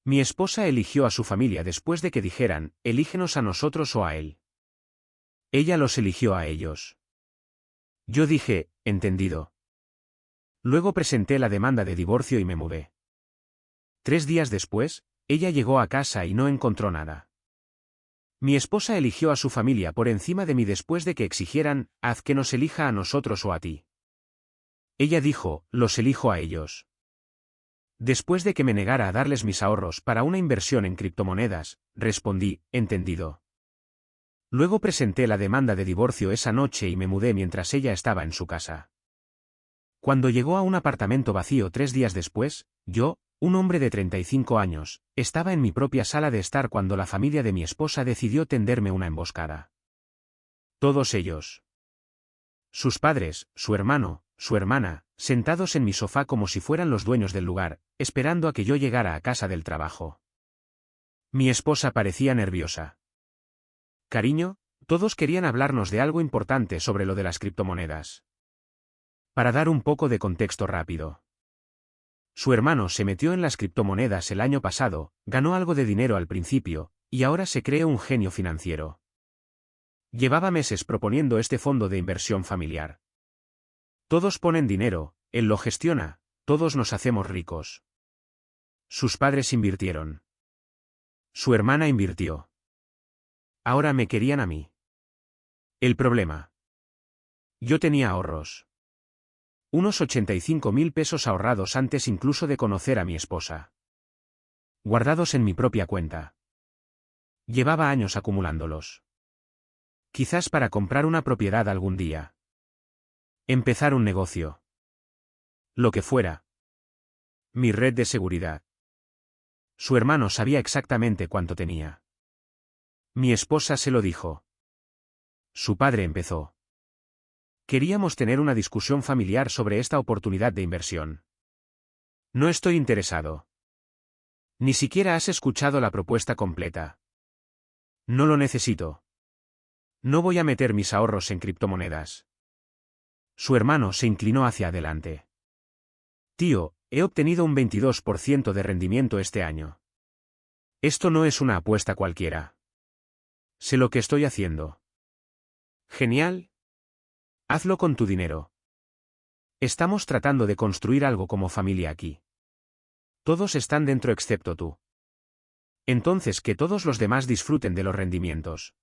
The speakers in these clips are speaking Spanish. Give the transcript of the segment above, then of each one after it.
Mi esposa eligió a su familia después de que dijeran, elígenos a nosotros o a él. Ella los eligió a ellos. Yo dije, entendido. Luego presenté la demanda de divorcio y me mudé. 3 días después, ella llegó a casa y no encontró nada. Mi esposa eligió a su familia por encima de mí después de que exigieran, haz que nos elija a nosotros o a ti. Ella dijo, los elijo a ellos. Después de que me negara a darles mis ahorros para una inversión en criptomonedas, respondí, entendido. Luego presenté la demanda de divorcio esa noche y me mudé mientras ella estaba en su casa. Cuando llegó a un apartamento vacío 3 días después, yo, un hombre de 35 años, estaba en mi propia sala de estar cuando la familia de mi esposa decidió tenderme una emboscada. Todos ellos. Sus padres, su hermano, su hermana, sentados en mi sofá como si fueran los dueños del lugar, esperando a que yo llegara a casa del trabajo. Mi esposa parecía nerviosa. Cariño, todos querían hablarnos de algo importante sobre lo de las criptomonedas. Para dar un poco de contexto rápido. Su hermano se metió en las criptomonedas el año pasado, ganó algo de dinero al principio, y ahora se cree un genio financiero. Llevaba meses proponiendo este fondo de inversión familiar. Todos ponen dinero, él lo gestiona, todos nos hacemos ricos. Sus padres invirtieron. Su hermana invirtió. Ahora me querían a mí. El problema. Yo tenía ahorros. Unos 85.000 pesos ahorrados antes incluso de conocer a mi esposa. Guardados en mi propia cuenta. Llevaba años acumulándolos. Quizás para comprar una propiedad algún día. Empezar un negocio. Lo que fuera. Mi red de seguridad. Su hermano sabía exactamente cuánto tenía. Mi esposa se lo dijo. Su padre empezó. Queríamos tener una discusión familiar sobre esta oportunidad de inversión. No estoy interesado. Ni siquiera has escuchado la propuesta completa. No lo necesito. No voy a meter mis ahorros en criptomonedas. Su hermano se inclinó hacia adelante. Tío, he obtenido un 22% de rendimiento este año. Esto no es una apuesta cualquiera. Sé lo que estoy haciendo. Genial. Hazlo con tu dinero. Estamos tratando de construir algo como familia aquí. Todos están dentro excepto tú. Entonces que todos los demás disfruten de los rendimientos.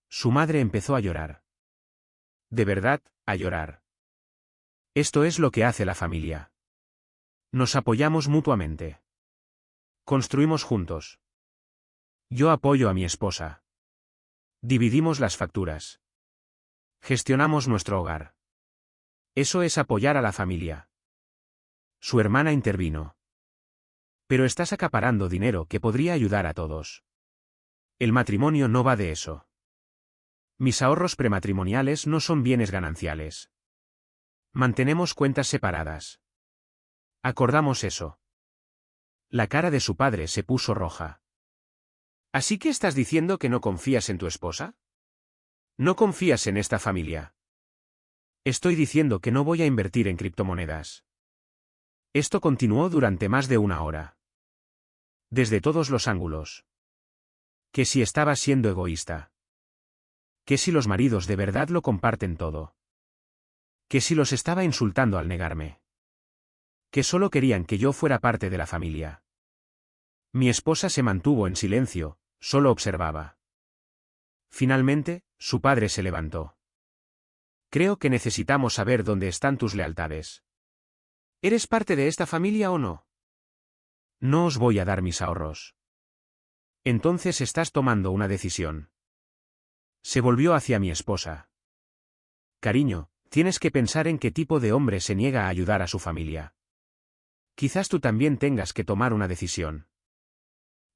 Su madre empezó a llorar. De verdad, a llorar. Esto es lo que hace la familia. Nos apoyamos mutuamente. Construimos juntos. Yo apoyo a mi esposa. Dividimos las facturas. Gestionamos nuestro hogar. Eso es apoyar a la familia. Su hermana intervino. Pero estás acaparando dinero que podría ayudar a todos. El matrimonio no va de eso. Mis ahorros prematrimoniales no son bienes gananciales. Mantenemos cuentas separadas. Acordamos eso. La cara de su padre se puso roja. ¿Así que estás diciendo que no confías en tu esposa? ¿No confías en esta familia? Estoy diciendo que no voy a invertir en criptomonedas. Esto continuó durante más de una hora. Desde todos los ángulos. Que si estaba siendo egoísta. Que si los maridos de verdad lo comparten todo. Que si los estaba insultando al negarme. Que solo querían que yo fuera parte de la familia. Mi esposa se mantuvo en silencio, solo observaba. Finalmente, su padre se levantó. Creo que necesitamos saber dónde están tus lealtades. ¿Eres parte de esta familia o no? No os voy a dar mis ahorros. Entonces estás tomando una decisión. Se volvió hacia mi esposa. Cariño, tienes que pensar en qué tipo de hombre se niega a ayudar a su familia. Quizás tú también tengas que tomar una decisión.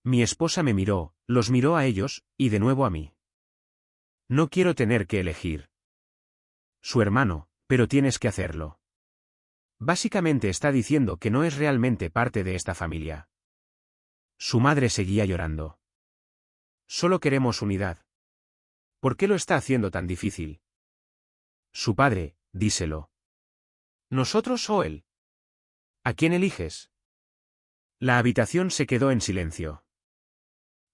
Mi esposa me miró, los miró a ellos, y de nuevo a mí. No quiero tener que elegir. Su hermano, pero tienes que hacerlo. Básicamente está diciendo que no es realmente parte de esta familia. Su madre seguía llorando. Solo queremos unidad. ¿Por qué lo está haciendo tan difícil? Su padre, díselo. ¿Nosotros o él? ¿A quién eliges? La habitación se quedó en silencio.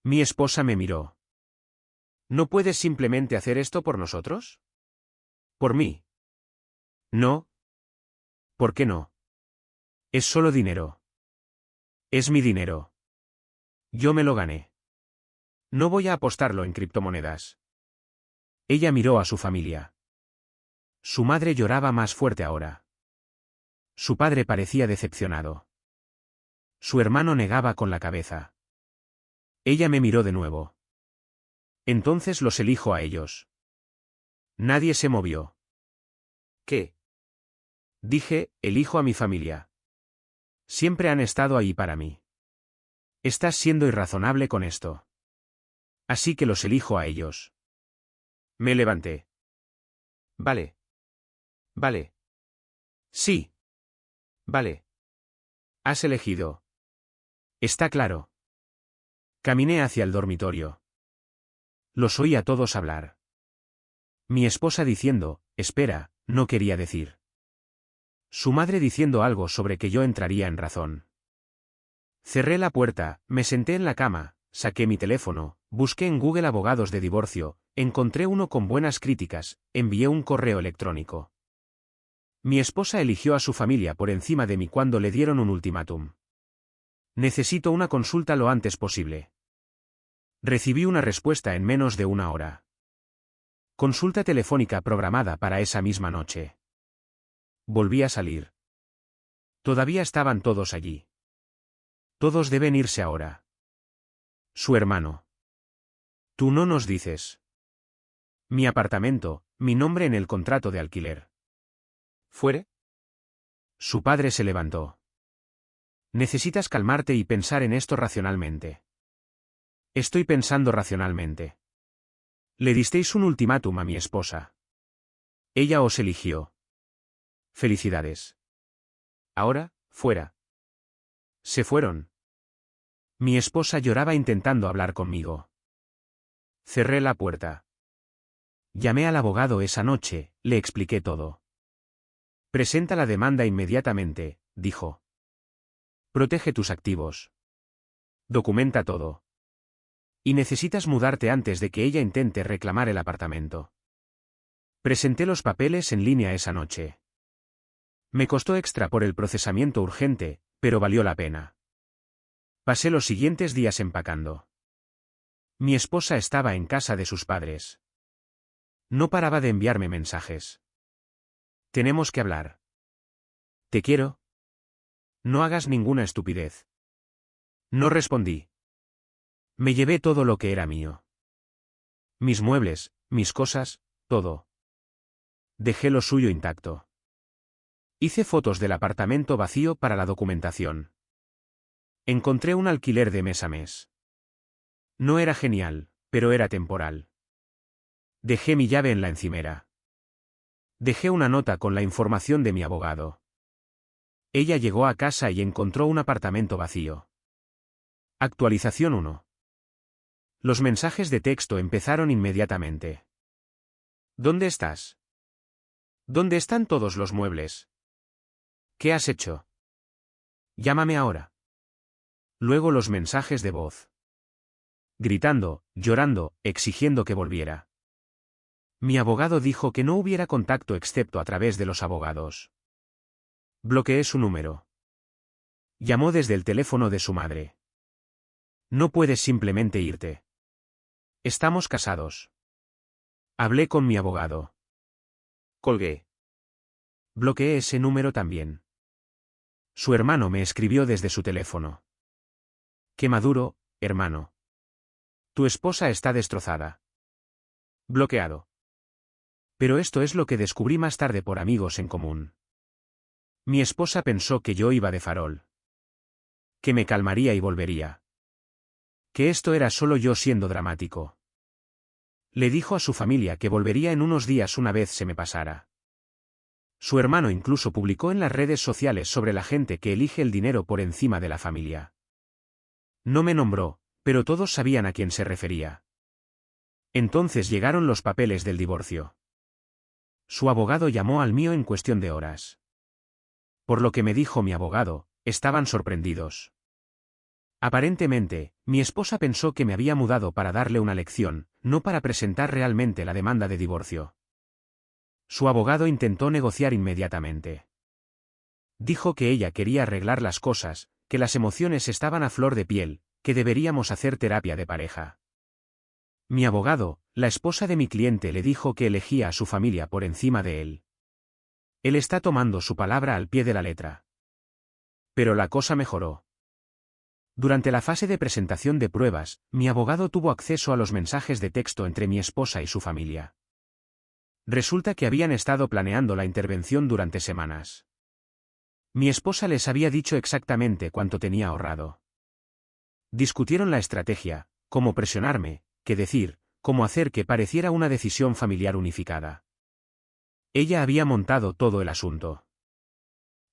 Mi esposa me miró. ¿No puedes simplemente hacer esto por nosotros? ¿Por mí? No. ¿Por qué no? Es solo dinero. Es mi dinero. Yo me lo gané. No voy a apostarlo en criptomonedas. Ella miró a su familia. Su madre lloraba más fuerte ahora. Su padre parecía decepcionado. Su hermano negaba con la cabeza. Ella me miró de nuevo. Entonces los elijo a ellos. Nadie se movió. ¿Qué? Dije, elijo a mi familia. Siempre han estado ahí para mí. Estás siendo irrazonable con esto. Así que los elijo a ellos. Me levanté. Vale. Vale. Sí. Vale. Has elegido. Está claro. Caminé hacia el dormitorio. Los oí a todos hablar. Mi esposa diciendo, espera, no quería decir. Su madre diciendo algo sobre que yo entraría en razón. Cerré la puerta, me senté en la cama, saqué mi teléfono, busqué en Google abogados de divorcio, encontré uno con buenas críticas, envié un correo electrónico. Mi esposa eligió a su familia por encima de mí cuando le dieron un ultimátum. Necesito una consulta lo antes posible. Recibí una respuesta en menos de una hora. Consulta telefónica programada para esa misma noche. Volví a salir. Todavía estaban todos allí. Todos deben irse ahora. Su hermano. Tú no nos dices. Mi apartamento, mi nombre en el contrato de alquiler. ¿Fuere? Su padre se levantó. Necesitas calmarte y pensar en esto racionalmente. Estoy pensando racionalmente. Le disteis un ultimátum a mi esposa. Ella os eligió. Felicidades. Ahora, fuera. Se fueron. Mi esposa lloraba intentando hablar conmigo. Cerré la puerta. Llamé al abogado esa noche, le expliqué todo. Presenta la demanda inmediatamente, dijo. Protege tus activos. Documenta todo. Y necesitas mudarte antes de que ella intente reclamar el apartamento. Presenté los papeles en línea esa noche. Me costó extra por el procesamiento urgente, pero valió la pena. Pasé los siguientes días empacando. Mi esposa estaba en casa de sus padres. No paraba de enviarme mensajes. Tenemos que hablar. Te quiero. No hagas ninguna estupidez. No respondí. Me llevé todo lo que era mío. Mis muebles, mis cosas, todo. Dejé lo suyo intacto. Hice fotos del apartamento vacío para la documentación. Encontré un alquiler de mes a mes. No era genial, pero era temporal. Dejé mi llave en la encimera. Dejé una nota con la información de mi abogado. Ella llegó a casa y encontró un apartamento vacío. Actualización 1. Los mensajes de texto empezaron inmediatamente. ¿Dónde estás? ¿Dónde están todos los muebles? ¿Qué has hecho? Llámame ahora. Luego los mensajes de voz. Gritando, llorando, exigiendo que volviera. Mi abogado dijo que no hubiera contacto excepto a través de los abogados. Bloqueé su número. Llamó desde el teléfono de su madre. No puedes simplemente irte. Estamos casados. Hablé con mi abogado. Colgué. Bloqueé ese número también. Su hermano me escribió desde su teléfono. Qué maduro, hermano. Tu esposa está destrozada. Bloqueado. Pero esto es lo que descubrí más tarde por amigos en común. Mi esposa pensó que yo iba de farol. Que me calmaría y volvería. Que esto era solo yo siendo dramático. Le dijo a su familia que volvería en unos días una vez se me pasara. Su hermano incluso publicó en las redes sociales sobre la gente que elige el dinero por encima de la familia. No me nombró, pero todos sabían a quién se refería. Entonces llegaron los papeles del divorcio. Su abogado llamó al mío en cuestión de horas. Por lo que me dijo mi abogado, estaban sorprendidos. Aparentemente, mi esposa pensó que me había mudado para darle una lección, no para presentar realmente la demanda de divorcio. Su abogado intentó negociar inmediatamente. Dijo que ella quería arreglar las cosas, que las emociones estaban a flor de piel, que deberíamos hacer terapia de pareja. Mi abogado, la esposa de mi cliente, le dijo que elegía a su familia por encima de él. Él está tomando su palabra al pie de la letra. Pero la cosa mejoró. Durante la fase de presentación de pruebas, mi abogado tuvo acceso a los mensajes de texto entre mi esposa y su familia. Resulta que habían estado planeando la intervención durante semanas. Mi esposa les había dicho exactamente cuánto tenía ahorrado. Discutieron la estrategia, cómo presionarme, qué decir, cómo hacer que pareciera una decisión familiar unificada. Ella había montado todo el asunto.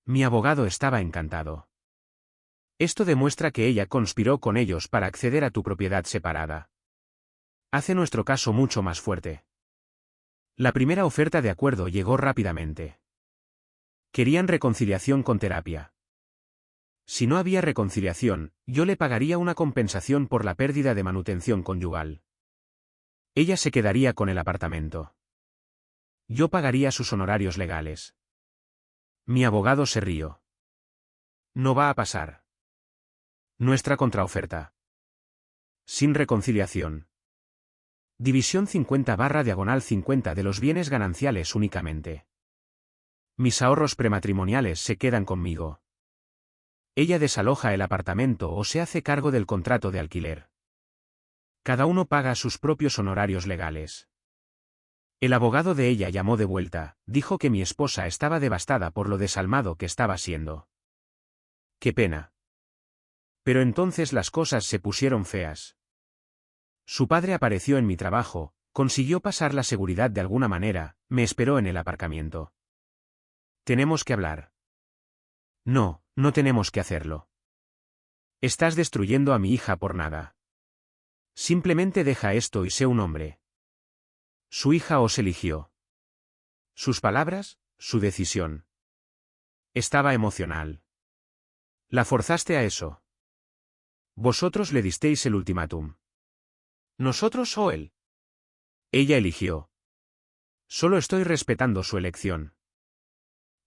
Mi abogado estaba encantado. Esto demuestra que ella conspiró con ellos para acceder a tu propiedad separada. Hace nuestro caso mucho más fuerte. La primera oferta de acuerdo llegó rápidamente. Querían reconciliación con terapia. Si no había reconciliación, yo le pagaría una compensación por la pérdida de manutención conyugal. Ella se quedaría con el apartamento. Yo pagaría sus honorarios legales. Mi abogado se rió. No va a pasar. Nuestra contraoferta. Sin reconciliación. División 50/50 de los bienes gananciales únicamente. Mis ahorros prematrimoniales se quedan conmigo. Ella desaloja el apartamento o se hace cargo del contrato de alquiler. Cada uno paga sus propios honorarios legales. El abogado de ella llamó de vuelta, dijo que mi esposa estaba devastada por lo desalmado que estaba siendo. ¡Qué pena! Pero entonces las cosas se pusieron feas. Su padre apareció en mi trabajo, consiguió pasar la seguridad de alguna manera, me esperó en el aparcamiento. Tenemos que hablar. No, no tenemos que hacerlo. Estás destruyendo a mi hija por nada. Simplemente deja esto y sé un hombre. Su hija os eligió. Sus palabras, su decisión. Estaba emocional. La forzaste a eso. Vosotros le disteis el ultimátum. ¿Nosotros o él? Ella eligió. Solo estoy respetando su elección.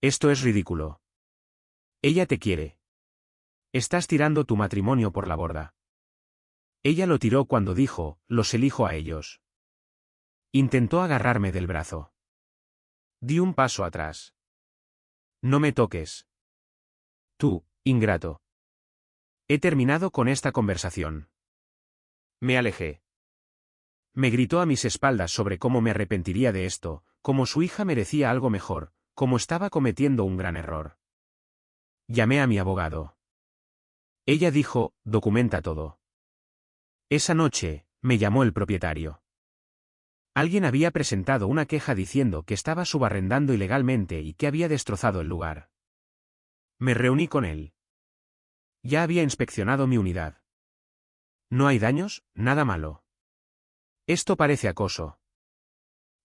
Esto es ridículo. Ella te quiere. Estás tirando tu matrimonio por la borda. Ella lo tiró cuando dijo, los elijo a ellos. Intentó agarrarme del brazo. Di un paso atrás. No me toques. Tú, ingrato. He terminado con esta conversación. Me alejé. Me gritó a mis espaldas sobre cómo me arrepentiría de esto, cómo su hija merecía algo mejor, cómo estaba cometiendo un gran error. Llamé a mi abogado. Ella dijo, documenta todo. Esa noche, me llamó el propietario. Alguien había presentado una queja diciendo que estaba subarrendando ilegalmente y que había destrozado el lugar. Me reuní con él. Ya había inspeccionado mi unidad. No hay daños, nada malo. Esto parece acoso.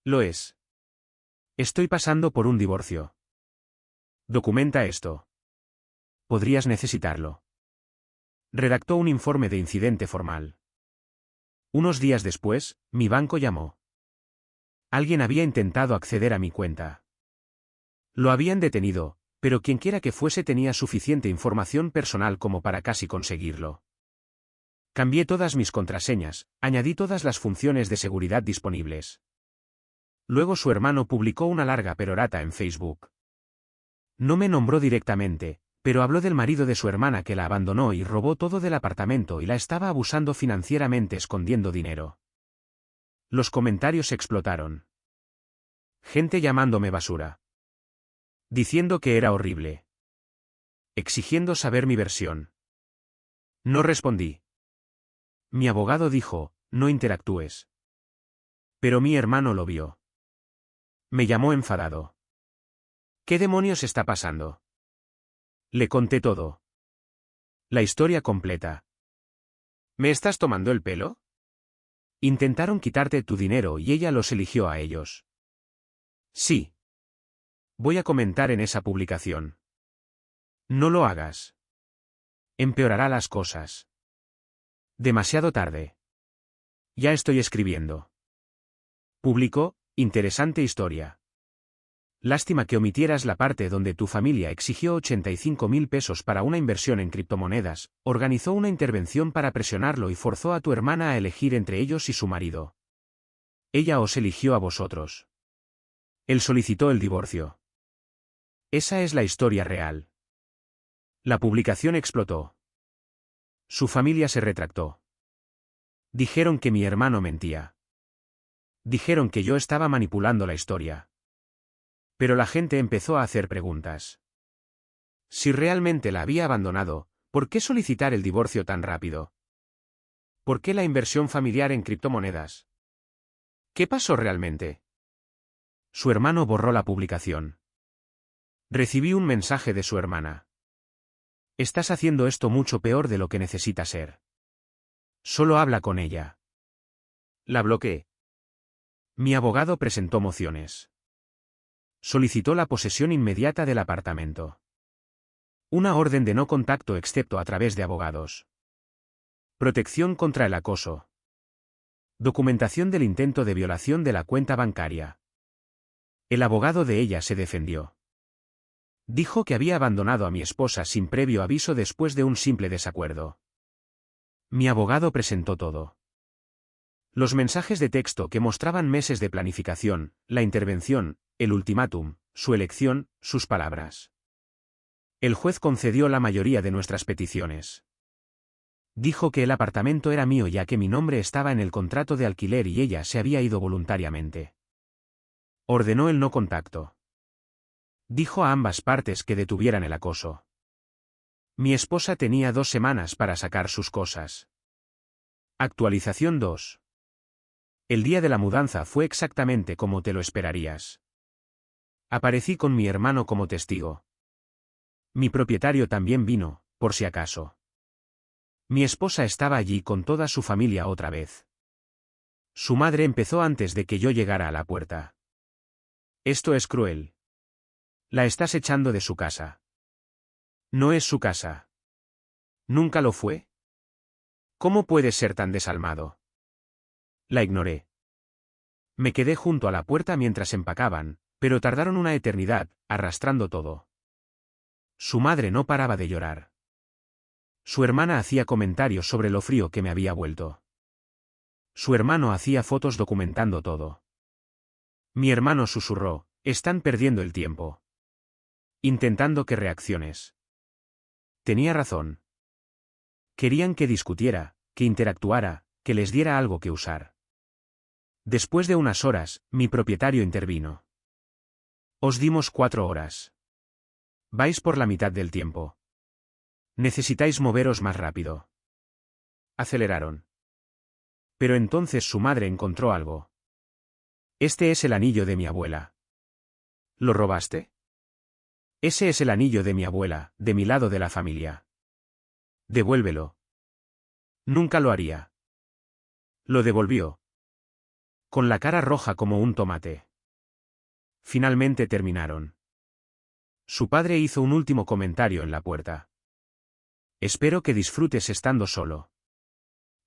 Lo es. Estoy pasando por un divorcio. Documenta esto. Podrías necesitarlo. Redactó un informe de incidente formal. Unos días después, mi banco llamó. Alguien había intentado acceder a mi cuenta. Lo habían detenido, pero quienquiera que fuese tenía suficiente información personal como para casi conseguirlo. Cambié todas mis contraseñas, añadí todas las funciones de seguridad disponibles. Luego su hermano publicó una larga perorata en Facebook. No me nombró directamente, pero habló del marido de su hermana que la abandonó y robó todo del apartamento y la estaba abusando financieramente escondiendo dinero. Los comentarios explotaron. Gente llamándome basura. Diciendo que era horrible. Exigiendo saber mi versión. No respondí. Mi abogado dijo, no interactúes. Pero mi hermano lo vio. Me llamó enfadado. ¿Qué demonios está pasando? Le conté todo. La historia completa. ¿Me estás tomando el pelo? Intentaron quitarte tu dinero y ella los eligió a ellos. Sí. Voy a comentar en esa publicación. No lo hagas. Empeorará las cosas. Demasiado tarde. Ya estoy escribiendo. Publicó, interesante historia. Lástima que omitieras la parte donde tu familia exigió 85.000 pesos para una inversión en criptomonedas, organizó una intervención para presionarlo y forzó a tu hermana a elegir entre ellos y su marido. Ella os eligió a vosotros. Él solicitó el divorcio. Esa es la historia real. La publicación explotó. Su familia se retractó. Dijeron que mi hermano mentía. Dijeron que yo estaba manipulando la historia. Pero la gente empezó a hacer preguntas. Si realmente la había abandonado, ¿por qué solicitar el divorcio tan rápido? ¿Por qué la inversión familiar en criptomonedas? ¿Qué pasó realmente? Su hermano borró la publicación. Recibí un mensaje de su hermana. Estás haciendo esto mucho peor de lo que necesita ser. Solo habla con ella. La bloqueé. Mi abogado presentó mociones. Solicitó la posesión inmediata del apartamento. Una orden de no contacto excepto a través de abogados. Protección contra el acoso. Documentación del intento de violación de la cuenta bancaria. El abogado de ella se defendió. Dijo que había abandonado a mi esposa sin previo aviso después de un simple desacuerdo. Mi abogado presentó todo. Los mensajes de texto que mostraban meses de planificación, la intervención, el ultimátum, su elección, sus palabras. El juez concedió la mayoría de nuestras peticiones. Dijo que el apartamento era mío ya que mi nombre estaba en el contrato de alquiler y ella se había ido voluntariamente. Ordenó el no contacto. Dijo a ambas partes que detuvieran el acoso. Mi esposa tenía 2 semanas para sacar sus cosas. Actualización 2. El día de la mudanza fue exactamente como te lo esperarías. Aparecí con mi hermano como testigo. Mi propietario también vino, por si acaso. Mi esposa estaba allí con toda su familia otra vez. Su madre empezó antes de que yo llegara a la puerta. Esto es cruel. La estás echando de su casa. No es su casa. ¿Nunca lo fue? ¿Cómo puedes ser tan desalmado? La ignoré. Me quedé junto a la puerta mientras empacaban, pero tardaron una eternidad, arrastrando todo. Su madre no paraba de llorar. Su hermana hacía comentarios sobre lo frío que me había vuelto. Su hermano hacía fotos documentando todo. Mi hermano susurró, están perdiendo el tiempo. Intentando que reacciones. Tenía razón. Querían que discutiera, que interactuara, que les diera algo que usar. Después de unas horas, mi propietario intervino. Os dimos 4 horas. Vais por la mitad del tiempo. Necesitáis moveros más rápido. Aceleraron. Pero entonces su madre encontró algo. Este es el anillo de mi abuela. ¿Lo robaste? Ese es el anillo de mi abuela, de mi lado de la familia. Devuélvelo. Nunca lo haría. Lo devolvió. Con la cara roja como un tomate. Finalmente terminaron. Su padre hizo un último comentario en la puerta. Espero que disfrutes estando solo.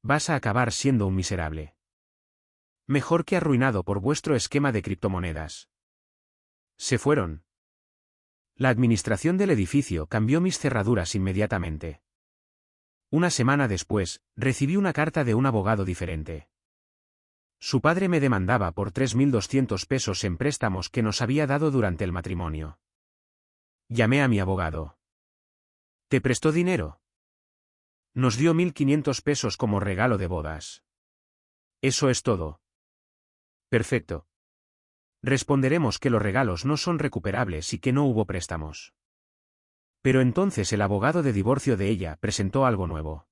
Vas a acabar siendo un miserable. Mejor que arruinado por vuestro esquema de criptomonedas. Se fueron. La administración del edificio cambió mis cerraduras inmediatamente. Una semana después, recibí una carta de un abogado diferente. Su padre me demandaba por 3.200 pesos en préstamos que nos había dado durante el matrimonio. Llamé a mi abogado. ¿Te prestó dinero? Nos dio 1.500 pesos como regalo de bodas. Eso es todo. Perfecto. Responderemos que los regalos no son recuperables y que no hubo préstamos. Pero entonces el abogado de divorcio de ella presentó algo nuevo.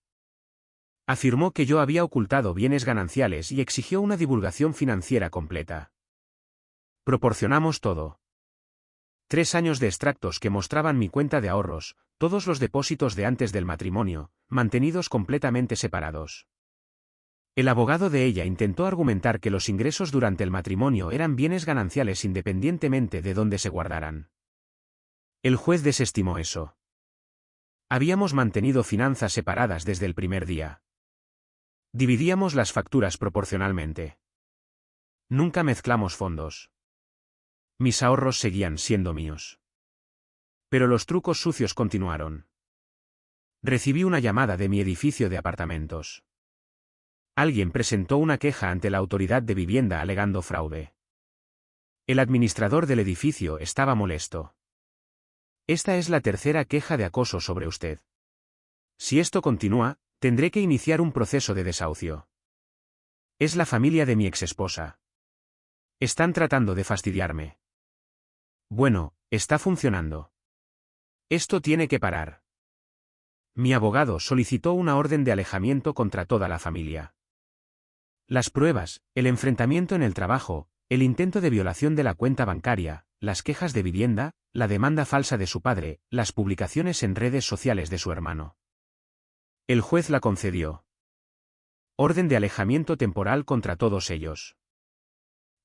Afirmó que yo había ocultado bienes gananciales y exigió una divulgación financiera completa. Proporcionamos todo. 3 años de extractos que mostraban mi cuenta de ahorros, todos los depósitos de antes del matrimonio, mantenidos completamente separados. El abogado de ella intentó argumentar que los ingresos durante el matrimonio eran bienes gananciales independientemente de dónde se guardaran. El juez desestimó eso. Habíamos mantenido finanzas separadas desde el primer día. Dividíamos las facturas proporcionalmente. Nunca mezclamos fondos. Mis ahorros seguían siendo míos. Pero los trucos sucios continuaron. Recibí una llamada de mi edificio de apartamentos. Alguien presentó una queja ante la autoridad de vivienda alegando fraude. El administrador del edificio estaba molesto. Esta es la tercera queja de acoso sobre usted. Si esto continúa, tendré que iniciar un proceso de desahucio. Es la familia de mi exesposa. Están tratando de fastidiarme. Bueno, está funcionando. Esto tiene que parar. Mi abogado solicitó una orden de alejamiento contra toda la familia. Las pruebas, el enfrentamiento en el trabajo, el intento de violación de la cuenta bancaria, las quejas de vivienda, la demanda falsa de su padre, las publicaciones en redes sociales de su hermano. El juez la concedió. Orden de alejamiento temporal contra todos ellos.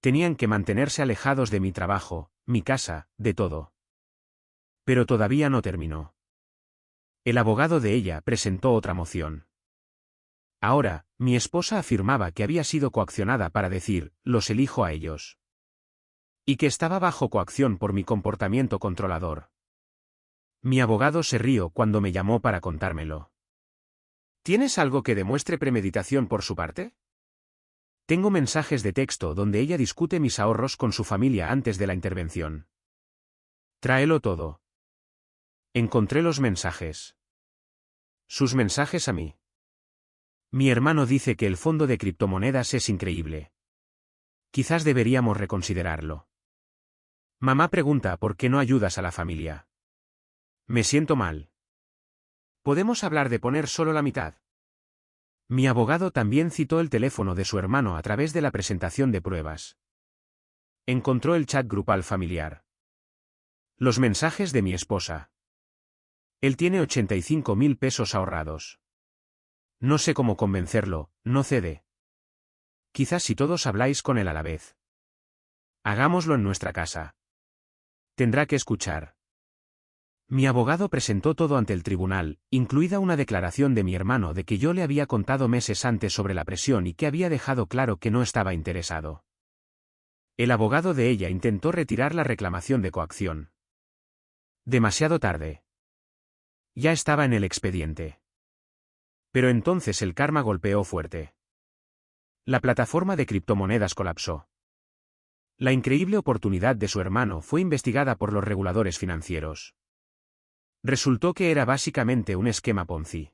Tenían que mantenerse alejados de mi trabajo, mi casa, de todo. Pero todavía no terminó. El abogado de ella presentó otra moción. Ahora, mi esposa afirmaba que había sido coaccionada para decir, los elijo a ellos. Y que estaba bajo coacción por mi comportamiento controlador. Mi abogado se rió cuando me llamó para contármelo. ¿Tienes algo que demuestre premeditación por su parte? Tengo mensajes de texto donde ella discute mis ahorros con su familia antes de la intervención. Tráelo todo. Encontré los mensajes. Sus mensajes a mí. Mi hermano dice que el fondo de criptomonedas es increíble. Quizás deberíamos reconsiderarlo. Mamá pregunta por qué no ayudas a la familia. Me siento mal. ¿Podemos hablar de poner solo la mitad? Mi abogado también citó el teléfono de su hermano a través de la presentación de pruebas. Encontró el chat grupal familiar. Los mensajes de mi esposa. Él tiene 85.000 pesos ahorrados. No sé cómo convencerlo, no cede. Quizás si todos habláis con él a la vez. Hagámoslo en nuestra casa. Tendrá que escuchar. Mi abogado presentó todo ante el tribunal, incluida una declaración de mi hermano de que yo le había contado meses antes sobre la presión y que había dejado claro que no estaba interesado. El abogado de ella intentó retirar la reclamación de coacción. Demasiado tarde. Ya estaba en el expediente. Pero entonces el karma golpeó fuerte. La plataforma de criptomonedas colapsó. La increíble oportunidad de su hermano fue investigada por los reguladores financieros. Resultó que era básicamente un esquema Ponzi.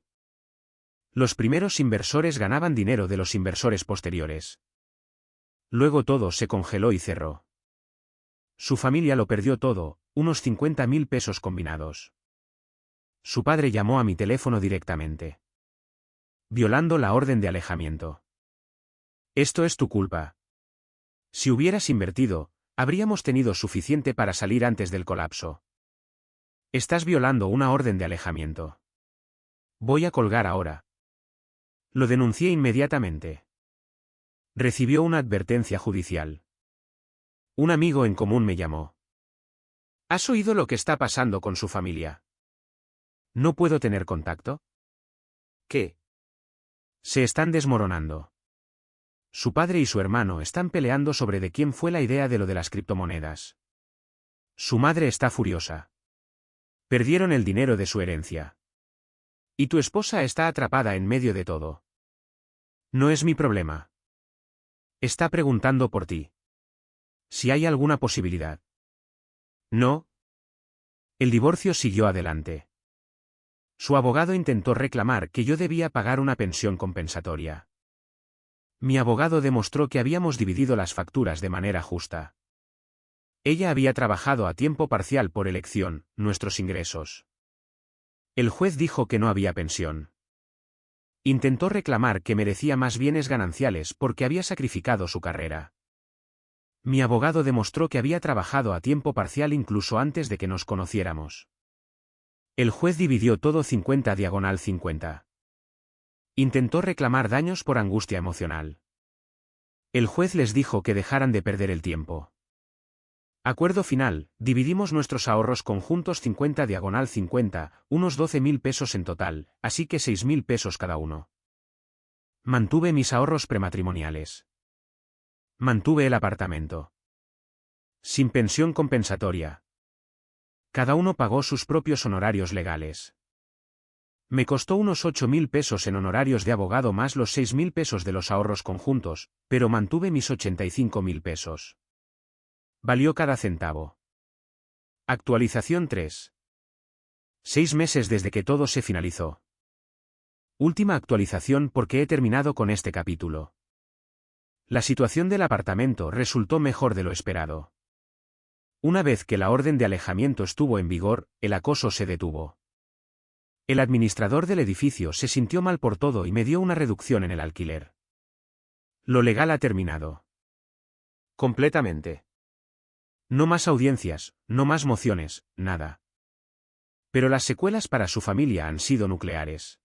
Los primeros inversores ganaban dinero de los inversores posteriores. Luego todo se congeló y cerró. Su familia lo perdió todo, unos 50.000 pesos combinados. Su padre llamó a mi teléfono directamente. Violando la orden de alejamiento. Esto es tu culpa. Si hubieras invertido, habríamos tenido suficiente para salir antes del colapso. Estás violando una orden de alejamiento. Voy a colgar ahora. Lo denuncié inmediatamente. Recibió una advertencia judicial. Un amigo en común me llamó. ¿Has oído lo que está pasando con su familia? ¿No puedo tener contacto? ¿Qué? Se están desmoronando. Su padre y su hermano están peleando sobre de quién fue la idea de lo de las criptomonedas. Su madre está furiosa. Perdieron el dinero de su herencia. Y tu esposa está atrapada en medio de todo. No es mi problema. Está preguntando por ti. Si hay alguna posibilidad. No. El divorcio siguió adelante. Su abogado intentó reclamar que yo debía pagar una pensión compensatoria. Mi abogado demostró que habíamos dividido las facturas de manera justa. Ella había trabajado a tiempo parcial por elección, nuestros ingresos. El juez dijo que no había pensión. Intentó reclamar que merecía más bienes gananciales porque había sacrificado su carrera. Mi abogado demostró que había trabajado a tiempo parcial incluso antes de que nos conociéramos. El juez dividió todo 50/50. Intentó reclamar daños por angustia emocional. El juez les dijo que dejaran de perder el tiempo. Acuerdo final, dividimos nuestros ahorros conjuntos 50/50, unos 12.000 pesos en total, así que 6.000 pesos cada uno. Mantuve mis ahorros prematrimoniales. Mantuve el apartamento. Sin pensión compensatoria. Cada uno pagó sus propios honorarios legales. Me costó unos 8.000 pesos en honorarios de abogado más los 6.000 pesos de los ahorros conjuntos, pero mantuve mis 85.000 pesos. Valió cada centavo. Actualización 3. 6 meses desde que todo se finalizó. Última actualización porque he terminado con este capítulo. La situación del apartamento resultó mejor de lo esperado. Una vez que la orden de alejamiento estuvo en vigor, el acoso se detuvo. El administrador del edificio se sintió mal por todo y me dio una reducción en el alquiler. Lo legal ha terminado. Completamente. No más audiencias, no más mociones, nada. Pero las secuelas para su familia han sido nucleares.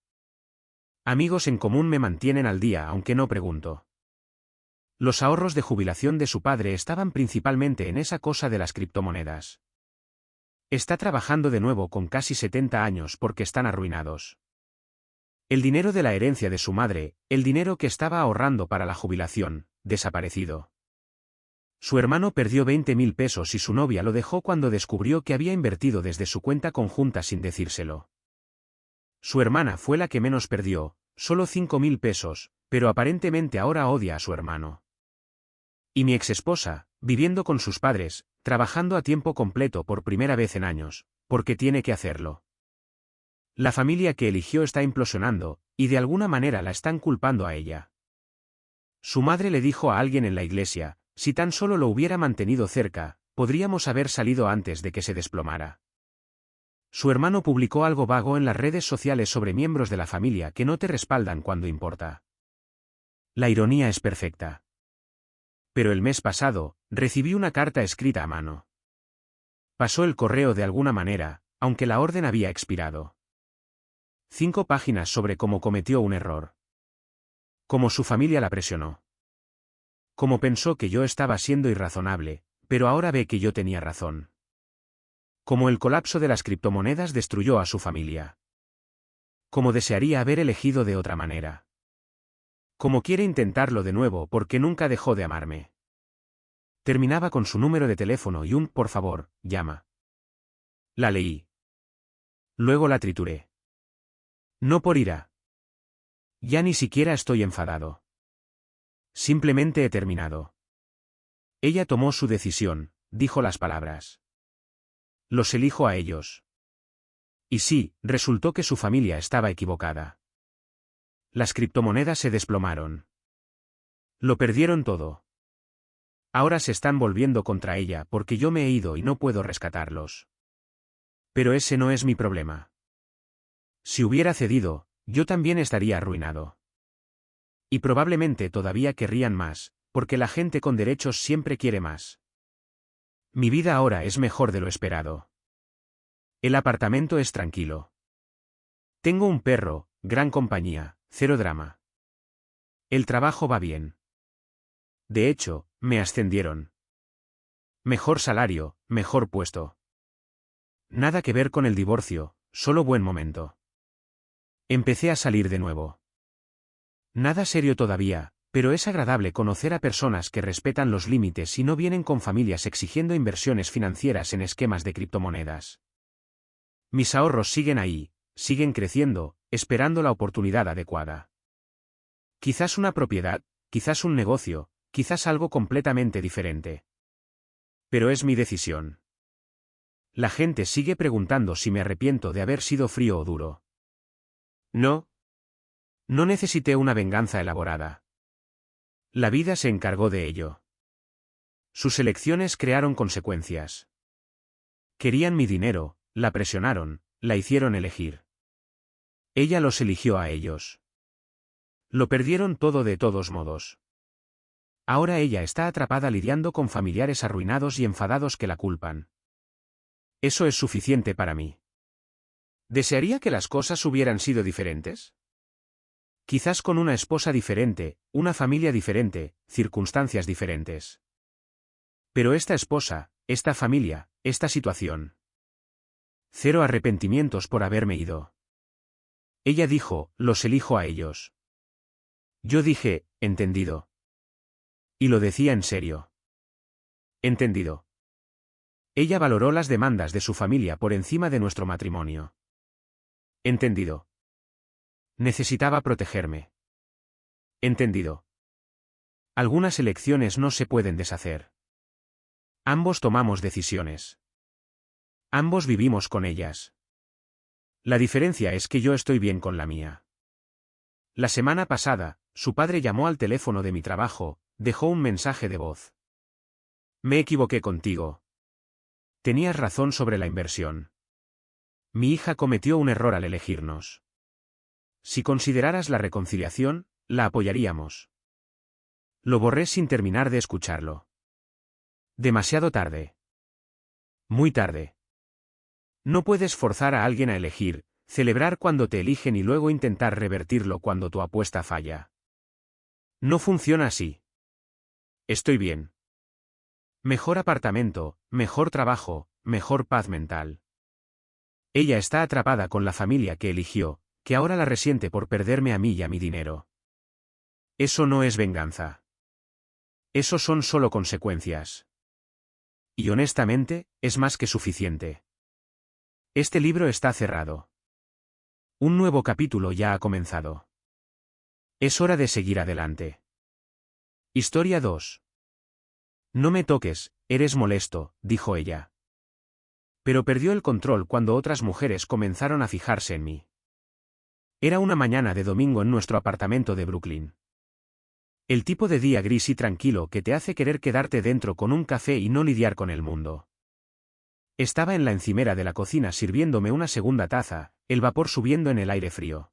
Amigos en común me mantienen al día aunque no pregunto. Los ahorros de jubilación de su padre estaban principalmente en esa cosa de las criptomonedas. Está trabajando de nuevo con casi 70 años porque están arruinados. El dinero de la herencia de su madre, el dinero que estaba ahorrando para la jubilación, desaparecido. Su hermano perdió 20.000 pesos y su novia lo dejó cuando descubrió que había invertido desde su cuenta conjunta sin decírselo. Su hermana fue la que menos perdió, solo 5.000 pesos, pero aparentemente ahora odia a su hermano. Y mi exesposa, viviendo con sus padres, trabajando a tiempo completo por primera vez en años, porque tiene que hacerlo. La familia que eligió está implosionando, y de alguna manera la están culpando a ella. Su madre le dijo a alguien en la iglesia, si tan solo lo hubiera mantenido cerca, podríamos haber salido antes de que se desplomara. Su hermano publicó algo vago en las redes sociales sobre miembros de la familia que no te respaldan cuando importa. La ironía es perfecta. Pero el mes pasado, recibí una carta escrita a mano. Pasó el correo de alguna manera, aunque la orden había expirado. 5 páginas sobre cómo cometió un error. Cómo su familia la presionó. Cómo pensó que yo estaba siendo irrazonable, pero ahora ve que yo tenía razón. Cómo el colapso de las criptomonedas destruyó a su familia. Cómo desearía haber elegido de otra manera. Cómo quiere intentarlo de nuevo porque nunca dejó de amarme. Terminaba con su número de teléfono y un por favor, llama. La leí. Luego la trituré. No por ira. Ya ni siquiera estoy enfadado. Simplemente he terminado. Ella tomó su decisión, dijo las palabras. Los elijo a ellos. Y sí, resultó que su familia estaba equivocada. Las criptomonedas se desplomaron. Lo perdieron todo. Ahora se están volviendo contra ella porque yo me he ido y no puedo rescatarlos. Pero ese no es mi problema. Si hubiera cedido, yo también estaría arruinado. Y probablemente todavía querrían más, porque la gente con derechos siempre quiere más. Mi vida ahora es mejor de lo esperado. El apartamento es tranquilo. Tengo un perro, gran compañía, cero drama. El trabajo va bien. De hecho, me ascendieron. Mejor salario, mejor puesto. Nada que ver con el divorcio, solo buen momento. Empecé a salir de nuevo. Nada serio todavía, pero es agradable conocer a personas que respetan los límites y no vienen con familias exigiendo inversiones financieras en esquemas de criptomonedas. Mis ahorros siguen ahí, siguen creciendo, esperando la oportunidad adecuada. Quizás una propiedad, quizás un negocio, quizás algo completamente diferente. Pero es mi decisión. La gente sigue preguntando si me arrepiento de haber sido frío o duro. No. No necesité una venganza elaborada. La vida se encargó de ello. Sus elecciones crearon consecuencias. Querían mi dinero, la presionaron, la hicieron elegir. Ella los eligió a ellos. Lo perdieron todo de todos modos. Ahora ella está atrapada lidiando con familiares arruinados y enfadados que la culpan. Eso es suficiente para mí. ¿Desearía que las cosas hubieran sido diferentes? Quizás con una esposa diferente, una familia diferente, circunstancias diferentes. Pero esta esposa, esta familia, esta situación. Cero arrepentimientos por haberme ido. Ella dijo, los elijo a ellos. Yo dije, entendido. Y lo decía en serio. Entendido. Ella valoró las demandas de su familia por encima de nuestro matrimonio. Entendido. Necesitaba protegerme. Entendido. Algunas elecciones no se pueden deshacer. Ambos tomamos decisiones. Ambos vivimos con ellas. La diferencia es que yo estoy bien con la mía. La semana pasada, su padre llamó al teléfono de mi trabajo, dejó un mensaje de voz. Me equivoqué contigo. Tenías razón sobre la inversión. Mi hija cometió un error al elegirnos. Si consideraras la reconciliación, la apoyaríamos. Lo borré sin terminar de escucharlo. Demasiado tarde. Muy tarde. No puedes forzar a alguien a elegir, celebrar cuando te eligen y luego intentar revertirlo cuando tu apuesta falla. No funciona así. Estoy bien. Mejor apartamento, mejor trabajo, mejor paz mental. Ella está atrapada con la familia que eligió, que ahora la resiente por perderme a mí y a mi dinero. Eso no es venganza. Eso son solo consecuencias. Y honestamente, es más que suficiente. Este libro está cerrado. Un nuevo capítulo ya ha comenzado. Es hora de seguir adelante. Historia 2. No me toques, eres molesto, dijo ella. Pero perdió el control cuando otras mujeres comenzaron a fijarse en mí. Era una mañana de domingo en nuestro apartamento de Brooklyn. El tipo de día gris y tranquilo que te hace querer quedarte dentro con un café y no lidiar con el mundo. Estaba en la encimera de la cocina sirviéndome una segunda taza, el vapor subiendo en el aire frío.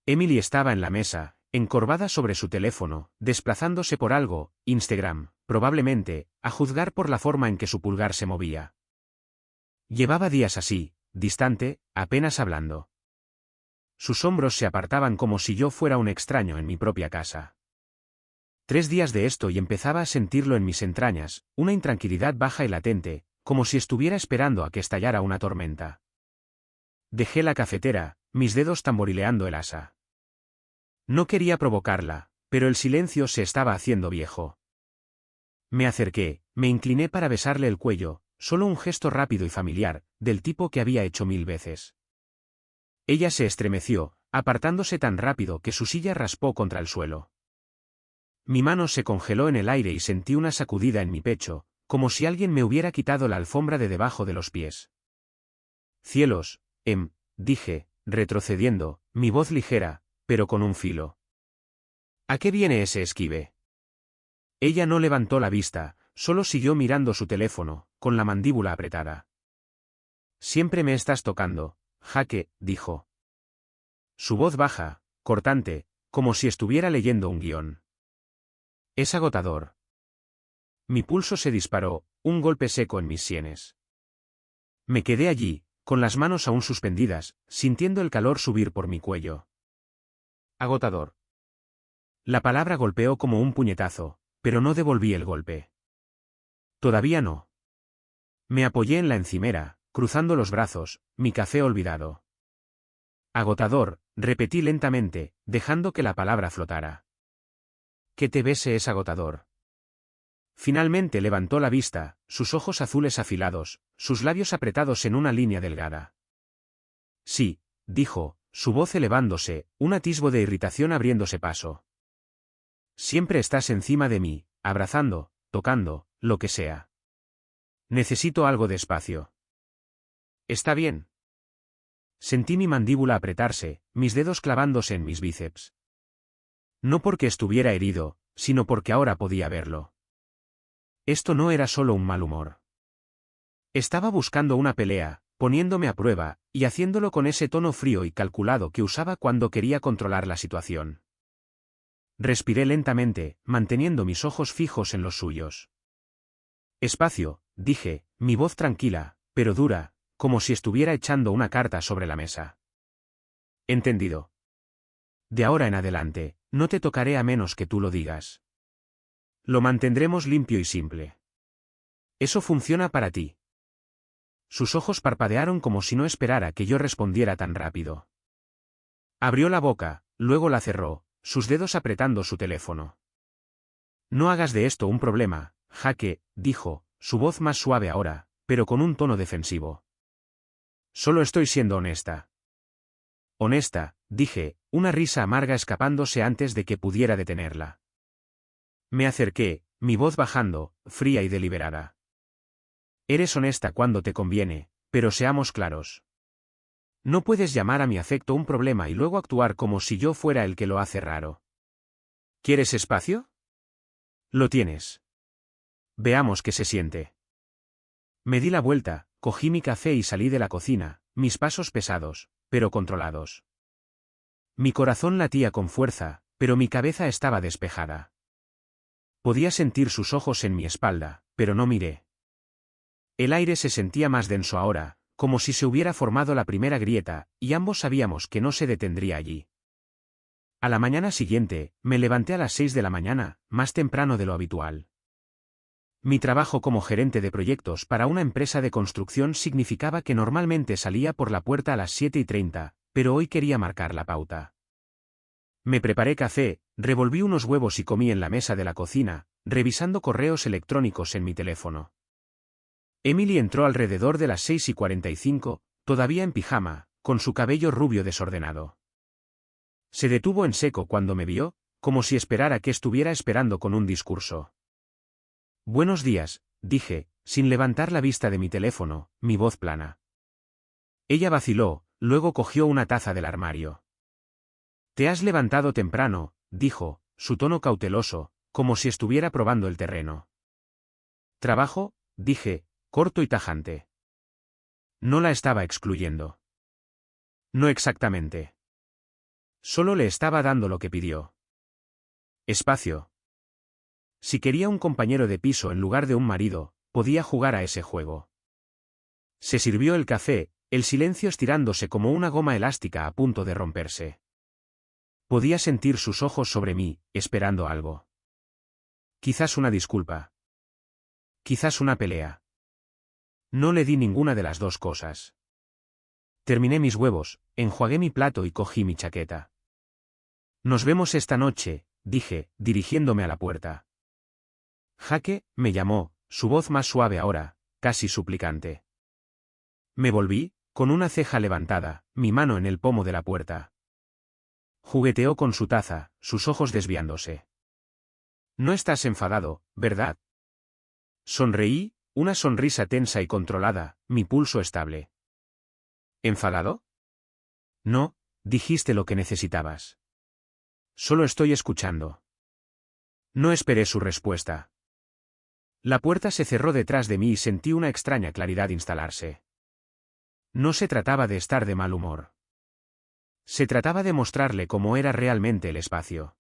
Emily estaba en la mesa, encorvada sobre su teléfono, desplazándose por algo, Instagram, probablemente, a juzgar por la forma en que su pulgar se movía. Llevaba días así, distante, apenas hablando. Sus hombros se apartaban como si yo fuera un extraño en mi propia casa. 3 días de esto y empezaba a sentirlo en mis entrañas, una intranquilidad baja y latente, como si estuviera esperando a que estallara una tormenta. Dejé la cafetera, mis dedos tamborileando el asa. No quería provocarla, pero el silencio se estaba haciendo viejo. Me acerqué, me incliné para besarle el cuello, solo un gesto rápido y familiar, del tipo que había hecho 1000 veces. Ella se estremeció, apartándose tan rápido que su silla raspó contra el suelo. Mi mano se congeló en el aire y sentí una sacudida en mi pecho, como si alguien me hubiera quitado la alfombra de debajo de los pies. Cielos, dije, retrocediendo, mi voz ligera, pero con un filo. ¿A qué viene ese esquive? Ella no levantó la vista, solo siguió mirando su teléfono, con la mandíbula apretada. Siempre me estás tocando, Jaque, dijo. Su voz baja, cortante, como si estuviera leyendo un guión. Es agotador. Mi pulso se disparó, un golpe seco en mis sienes. Me quedé allí, con las manos aún suspendidas, sintiendo el calor subir por mi cuello. Agotador. La palabra golpeó como un puñetazo, pero no devolví el golpe. Todavía no. Me apoyé en la encimera, cruzando los brazos, mi café olvidado. Agotador, repetí lentamente, dejando que la palabra flotara. Que te bese es agotador. Finalmente levantó la vista, sus ojos azules afilados, sus labios apretados en una línea delgada. Sí, dijo, su voz elevándose, un atisbo de irritación abriéndose paso. Siempre estás encima de mí, abrazando, tocando, lo que sea. Necesito algo de espacio. ¿Está bien? Sentí mi mandíbula apretarse, mis dedos clavándose en mis bíceps. No porque estuviera herido, sino porque ahora podía verlo. Esto no era solo un mal humor. Estaba buscando una pelea, poniéndome a prueba, y haciéndolo con ese tono frío y calculado que usaba cuando quería controlar la situación. Respiré lentamente, manteniendo mis ojos fijos en los suyos. Espacio, dije, mi voz tranquila, pero dura, como si estuviera echando una carta sobre la mesa. Entendido. De ahora en adelante, no te tocaré a menos que tú lo digas. Lo mantendremos limpio y simple. Eso funciona para ti. Sus ojos parpadearon como si no esperara que yo respondiera tan rápido. Abrió la boca, luego la cerró, sus dedos apretando su teléfono. No hagas de esto un problema, Jake, dijo, su voz más suave ahora, pero con un tono defensivo. Solo estoy siendo honesta. Honesta, dije, una risa amarga escapándose antes de que pudiera detenerla. Me acerqué, mi voz bajando, fría y deliberada. Eres honesta cuando te conviene, pero seamos claros. No puedes llamar a mi afecto un problema y luego actuar como si yo fuera el que lo hace raro. ¿Quieres espacio? Lo tienes. Veamos qué se siente. Me di la vuelta, cogí mi café y salí de la cocina, mis pasos pesados, pero controlados. Mi corazón latía con fuerza, pero mi cabeza estaba despejada. Podía sentir sus ojos en mi espalda, pero no miré. El aire se sentía más denso ahora, como si se hubiera formado la primera grieta, y ambos sabíamos que no se detendría allí. A la mañana siguiente, me levanté a las 6 de la mañana, más temprano de lo habitual. Mi trabajo como gerente de proyectos para una empresa de construcción significaba que normalmente salía por la puerta a las 7:30, pero hoy quería marcar la pauta. Me preparé café, revolví unos huevos y comí en la mesa de la cocina, revisando correos electrónicos en mi teléfono. Emily entró alrededor de las 6:45, todavía en pijama, con su cabello rubio desordenado. Se detuvo en seco cuando me vio, como si esperara que estuviera esperando con un discurso. Buenos días, dije, sin levantar la vista de mi teléfono, mi voz plana. Ella vaciló, luego cogió una taza del armario. Te has levantado temprano, dijo, su tono cauteloso, como si estuviera probando el terreno. Trabajo, dije, corto y tajante. No la estaba excluyendo. No exactamente. Solo le estaba dando lo que pidió. Espacio. Si quería un compañero de piso en lugar de un marido, podía jugar a ese juego. Se sirvió el café, el silencio estirándose como una goma elástica a punto de romperse. Podía sentir sus ojos sobre mí, esperando algo. Quizás una disculpa. Quizás una pelea. No le di ninguna de las dos cosas. Terminé mis huevos, enjuagué mi plato y cogí mi chaqueta. Nos vemos esta noche, dije, dirigiéndome a la puerta. Jake, me llamó, su voz más suave ahora, casi suplicante. Me volví, con una ceja levantada, mi mano en el pomo de la puerta. Jugueteó con su taza, sus ojos desviándose. No estás enfadado, ¿verdad? Sonreí, una sonrisa tensa y controlada, mi pulso estable. ¿Enfadado? No, dijiste lo que necesitabas. Solo estoy escuchando. No esperé su respuesta. La puerta se cerró detrás de mí y sentí una extraña claridad instalarse. No se trataba de estar de mal humor. Se trataba de mostrarle cómo era realmente el espacio.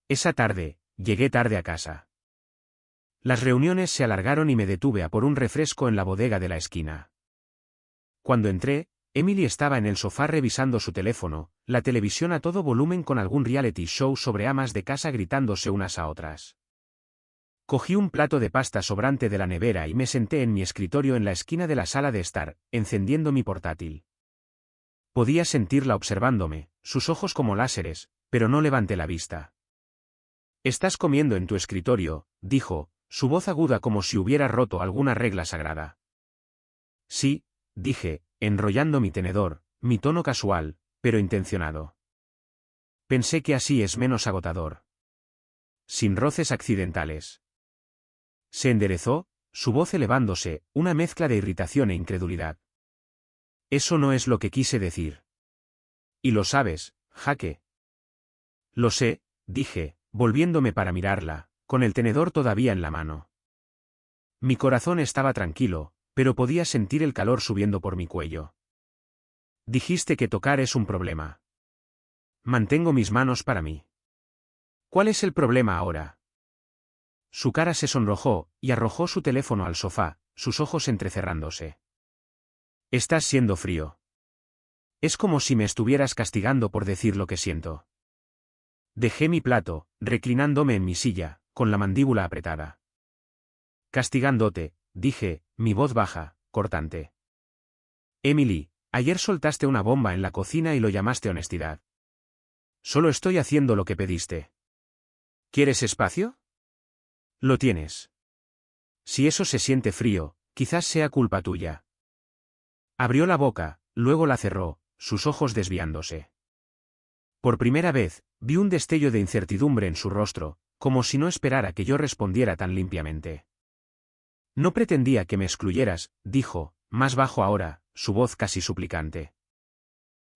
Esa tarde, llegué tarde a casa. Las reuniones se alargaron y me detuve a por un refresco en la bodega de la esquina. Cuando entré, Emily estaba en el sofá revisando su teléfono, la televisión a todo volumen con algún reality show sobre amas de casa gritándose unas a otras. Cogí un plato de pasta sobrante de la nevera y me senté en mi escritorio en la esquina de la sala de estar, encendiendo mi portátil. Podía sentirla observándome, sus ojos como láseres, pero no levanté la vista. Estás comiendo en tu escritorio, dijo, su voz aguda como si hubiera roto alguna regla sagrada. Sí, dije, enrollando mi tenedor, mi tono casual, pero intencionado. Pensé que así es menos agotador. Sin roces accidentales. Se enderezó, su voz elevándose, una mezcla de irritación e incredulidad. Eso no es lo que quise decir. Y lo sabes, Jake. Lo sé, dije, volviéndome para mirarla, con el tenedor todavía en la mano. Mi corazón estaba tranquilo, pero podía sentir el calor subiendo por mi cuello. Dijiste que tocar es un problema. Mantengo mis manos para mí. ¿Cuál es el problema ahora? Su cara se sonrojó, y arrojó su teléfono al sofá, sus ojos entrecerrándose. Estás siendo frío. Es como si me estuvieras castigando por decir lo que siento. Dejé mi plato, reclinándome en mi silla, con la mandíbula apretada. Castigándote, dije, mi voz baja, cortante. Emily, ayer soltaste una bomba en la cocina y lo llamaste honestidad. Solo estoy haciendo lo que pediste. ¿Quieres espacio? Lo tienes. Si eso se siente frío, quizás sea culpa tuya. Abrió la boca, luego la cerró, sus ojos desviándose. Por primera vez, vi un destello de incertidumbre en su rostro, como si no esperara que yo respondiera tan limpiamente. No pretendía que me excluyeras, dijo, más bajo ahora, su voz casi suplicante.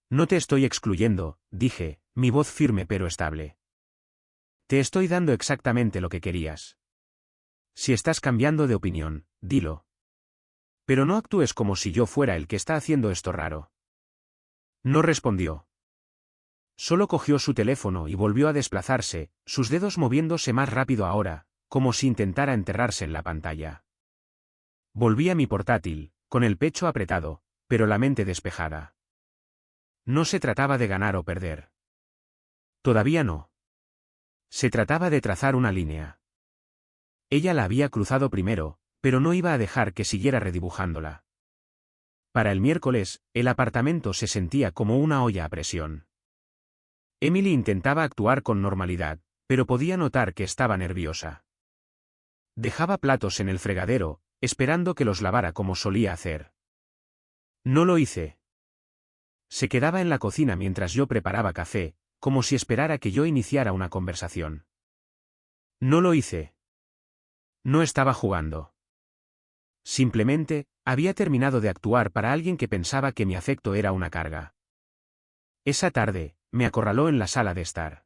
No te estoy excluyendo, dije, mi voz firme pero estable. Te estoy dando exactamente lo que querías. Si estás cambiando de opinión, dilo. Pero no actúes como si yo fuera el que está haciendo esto raro. No respondió. Solo cogió su teléfono y volvió a desplazarse, sus dedos moviéndose más rápido ahora, como si intentara enterrarse en la pantalla. Volví a mi portátil, con el pecho apretado, pero la mente despejada. No se trataba de ganar o perder. Todavía no. Se trataba de trazar una línea. Ella la había cruzado primero, pero no iba a dejar que siguiera redibujándola. Para el miércoles, el apartamento se sentía como una olla a presión. Emily intentaba actuar con normalidad, pero podía notar que estaba nerviosa. Dejaba platos en el fregadero, esperando que los lavara como solía hacer. No lo hice. Se quedaba en la cocina mientras yo preparaba café, como si esperara que yo iniciara una conversación. No lo hice. No estaba jugando. Simplemente, había terminado de actuar para alguien que pensaba que mi afecto era una carga. Esa tarde, me acorraló en la sala de estar.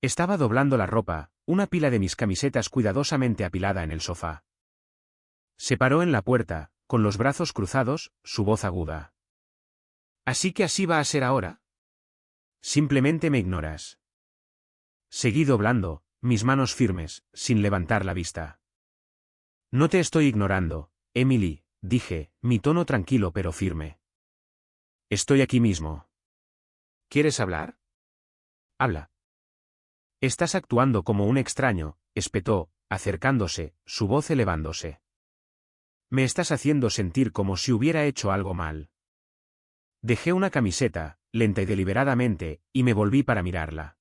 Estaba doblando la ropa, una pila de mis camisetas cuidadosamente apilada en el sofá. Se paró en la puerta, con los brazos cruzados, su voz aguda. ¿Así que así va a ser ahora? Simplemente me ignoras. Seguí doblando, mis manos firmes, sin levantar la vista. No te estoy ignorando, Emily, dije, mi tono tranquilo pero firme. Estoy aquí mismo. ¿Quieres hablar? Habla. Estás actuando como un extraño, espetó, acercándose, su voz elevándose. Me estás haciendo sentir como si hubiera hecho algo mal. Dejé una camiseta, lenta y deliberadamente, y me volví para mirarla.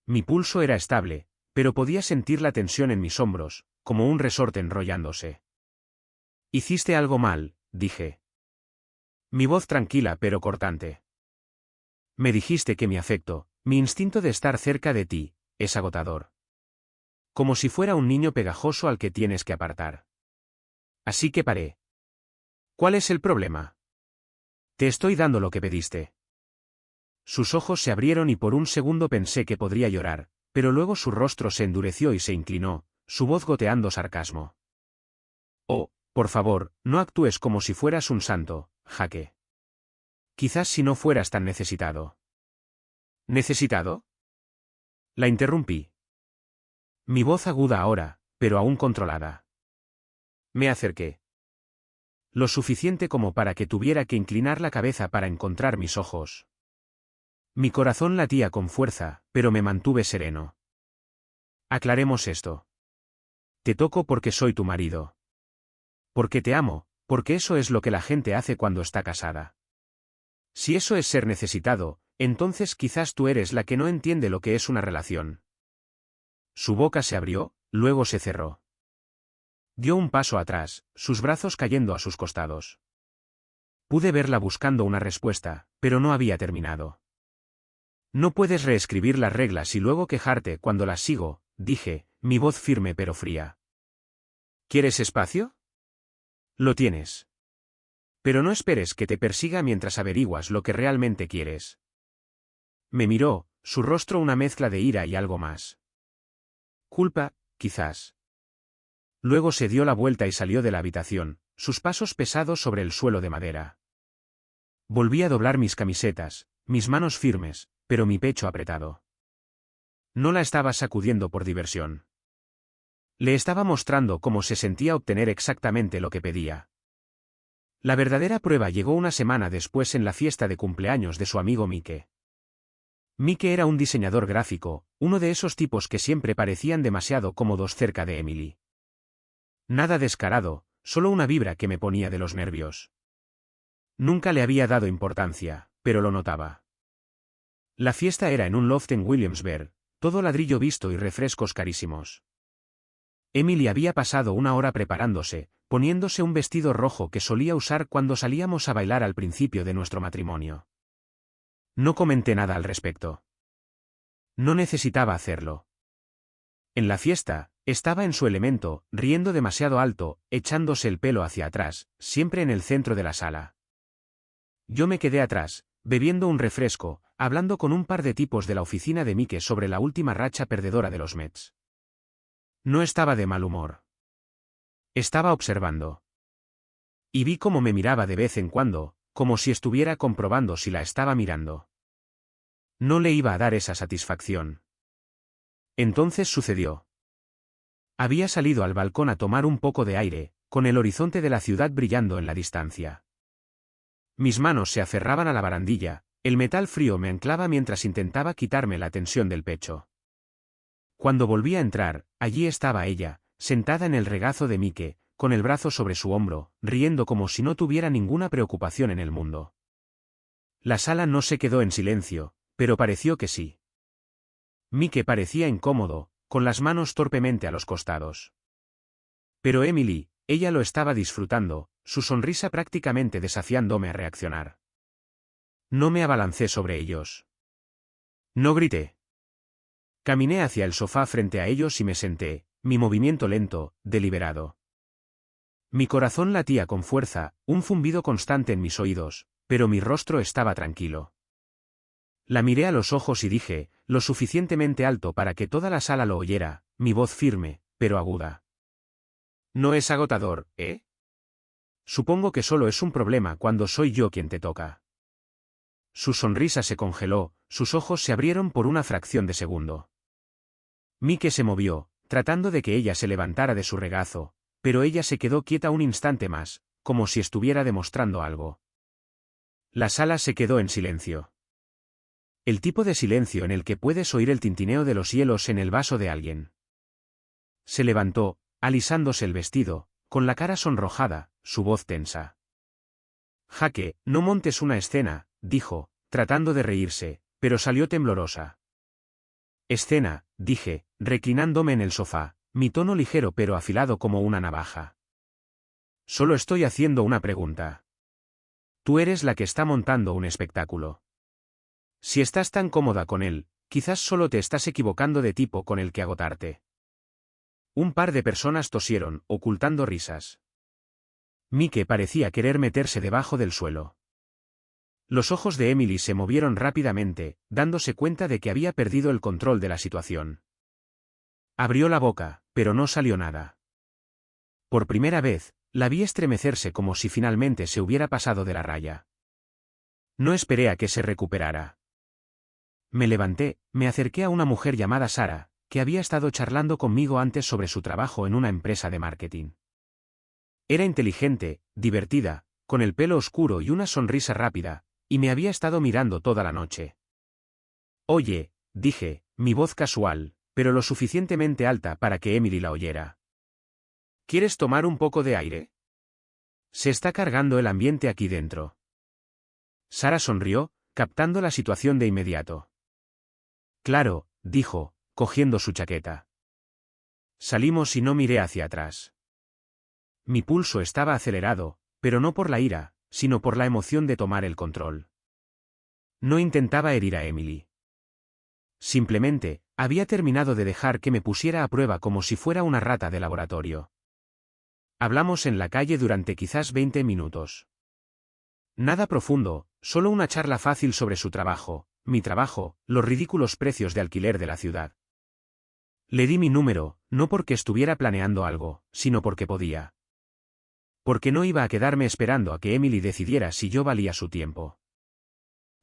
Mi pulso era estable, pero podía sentir la tensión en mis hombros, como un resorte enrollándose. Hiciste algo mal, dije. Mi voz tranquila pero cortante. Me dijiste que mi afecto, mi instinto de estar cerca de ti, es agotador. Como si fuera un niño pegajoso al que tienes que apartar. Así que paré. ¿Cuál es el problema? Te estoy dando lo que pediste. Sus ojos se abrieron y por un segundo pensé que podría llorar, pero luego su rostro se endureció y se inclinó, su voz goteando sarcasmo. Oh, por favor, no actúes como si fueras un santo, Jaque. Quizás si no fueras tan necesitado. ¿Necesitado? La interrumpí. Mi voz aguda ahora, pero aún controlada. Me acerqué. Lo suficiente como para que tuviera que inclinar la cabeza para encontrar mis ojos. Mi corazón latía con fuerza, pero me mantuve sereno. Aclaremos esto. Te toco porque soy tu marido. Porque te amo, porque eso es lo que la gente hace cuando está casada. Si eso es ser necesitado, entonces quizás tú eres la que no entiende lo que es una relación. Su boca se abrió, luego se cerró. Dio un paso atrás, sus brazos cayendo a sus costados. Pude verla buscando una respuesta, pero no había terminado. No puedes reescribir las reglas y luego quejarte cuando las sigo, dije, mi voz firme pero fría. ¿Quieres espacio? Lo tienes. Pero no esperes que te persiga mientras averiguas lo que realmente quieres. Me miró, su rostro una mezcla de ira y algo más. Culpa, quizás. Luego se dio la vuelta y salió de la habitación, sus pasos pesados sobre el suelo de madera. Volví a doblar mis camisetas, mis manos firmes, pero mi pecho apretado. No la estaba sacudiendo por diversión. Le estaba mostrando cómo se sentía obtener exactamente lo que pedía. La verdadera prueba llegó una semana después en la fiesta de cumpleaños de su amigo Mike. Mike era un diseñador gráfico, uno de esos tipos que siempre parecían demasiado cómodos cerca de Emily. Nada descarado, solo una vibra que me ponía de los nervios. Nunca le había dado importancia, pero lo notaba. La fiesta era en un loft en Williamsburg, todo ladrillo visto y refrescos carísimos. Emily había pasado una hora preparándose, poniéndose un vestido rojo que solía usar cuando salíamos a bailar al principio de nuestro matrimonio. No comenté nada al respecto. No necesitaba hacerlo. En la fiesta, estaba en su elemento, riendo demasiado alto, echándose el pelo hacia atrás, siempre en el centro de la sala. Yo me quedé atrás, bebiendo un refresco, hablando con un par de tipos de la oficina de Mike sobre la última racha perdedora de los Mets. No estaba de mal humor. Estaba observando. Y vi cómo me miraba de vez en cuando, como si estuviera comprobando si la estaba mirando. No le iba a dar esa satisfacción. Entonces sucedió. Había salido al balcón a tomar un poco de aire, con el horizonte de la ciudad brillando en la distancia. Mis manos se aferraban a la barandilla, el metal frío me anclaba mientras intentaba quitarme la tensión del pecho. Cuando volví a entrar, allí estaba ella, sentada en el regazo de Mike, con el brazo sobre su hombro, riendo como si no tuviera ninguna preocupación en el mundo. La sala no se quedó en silencio, pero pareció que sí. Mike parecía incómodo, con las manos torpemente a los costados. Pero Emily, ella lo estaba disfrutando, su sonrisa prácticamente desafiándome a reaccionar. No me abalancé sobre ellos. No grité. Caminé hacia el sofá frente a ellos y me senté, mi movimiento lento, deliberado. Mi corazón latía con fuerza, un zumbido constante en mis oídos, pero mi rostro estaba tranquilo. La miré a los ojos y dije, lo suficientemente alto para que toda la sala lo oyera, mi voz firme, pero aguda. No es agotador, ¿eh? Supongo que solo es un problema cuando soy yo quien te toca. Su sonrisa se congeló, sus ojos se abrieron por una fracción de segundo. Mike se movió, tratando de que ella se levantara de su regazo, pero ella se quedó quieta un instante más, como si estuviera demostrando algo. La sala se quedó en silencio. El tipo de silencio en el que puedes oír el tintineo de los hielos en el vaso de alguien. Se levantó, alisándose el vestido, con la cara sonrojada, su voz tensa. Jake, no montes una escena, dijo, tratando de reírse, pero salió temblorosa. Escena, dije, reclinándome en el sofá, mi tono ligero pero afilado como una navaja. Solo estoy haciendo una pregunta. Tú eres la que está montando un espectáculo. Si estás tan cómoda con él, quizás solo te estás equivocando de tipo con el que agotarte. Un par de personas tosieron, ocultando risas. Mike parecía querer meterse debajo del suelo. Los ojos de Emily se movieron rápidamente, dándose cuenta de que había perdido el control de la situación. Abrió la boca, pero no salió nada. Por primera vez, la vi estremecerse como si finalmente se hubiera pasado de la raya. No esperé a que se recuperara. Me levanté, me acerqué a una mujer llamada Sara, que había estado charlando conmigo antes sobre su trabajo en una empresa de marketing. Era inteligente, divertida, con el pelo oscuro y una sonrisa rápida, y me había estado mirando toda la noche. Oye, dije, mi voz casual, pero lo suficientemente alta para que Emily la oyera. ¿Quieres tomar un poco de aire? Se está cargando el ambiente aquí dentro. Sara sonrió, captando la situación de inmediato. Claro, dijo, cogiendo su chaqueta. Salimos y no miré hacia atrás. Mi pulso estaba acelerado, pero no por la ira, sino por la emoción de tomar el control. No intentaba herir a Emily. Simplemente, había terminado de dejar que me pusiera a prueba como si fuera una rata de laboratorio. Hablamos en la calle durante quizás 20 minutos. Nada profundo, solo una charla fácil sobre su trabajo, mi trabajo, los ridículos precios de alquiler de la ciudad. Le di mi número, no porque estuviera planeando algo, sino porque podía. Porque no iba a quedarme esperando a que Emily decidiera si yo valía su tiempo.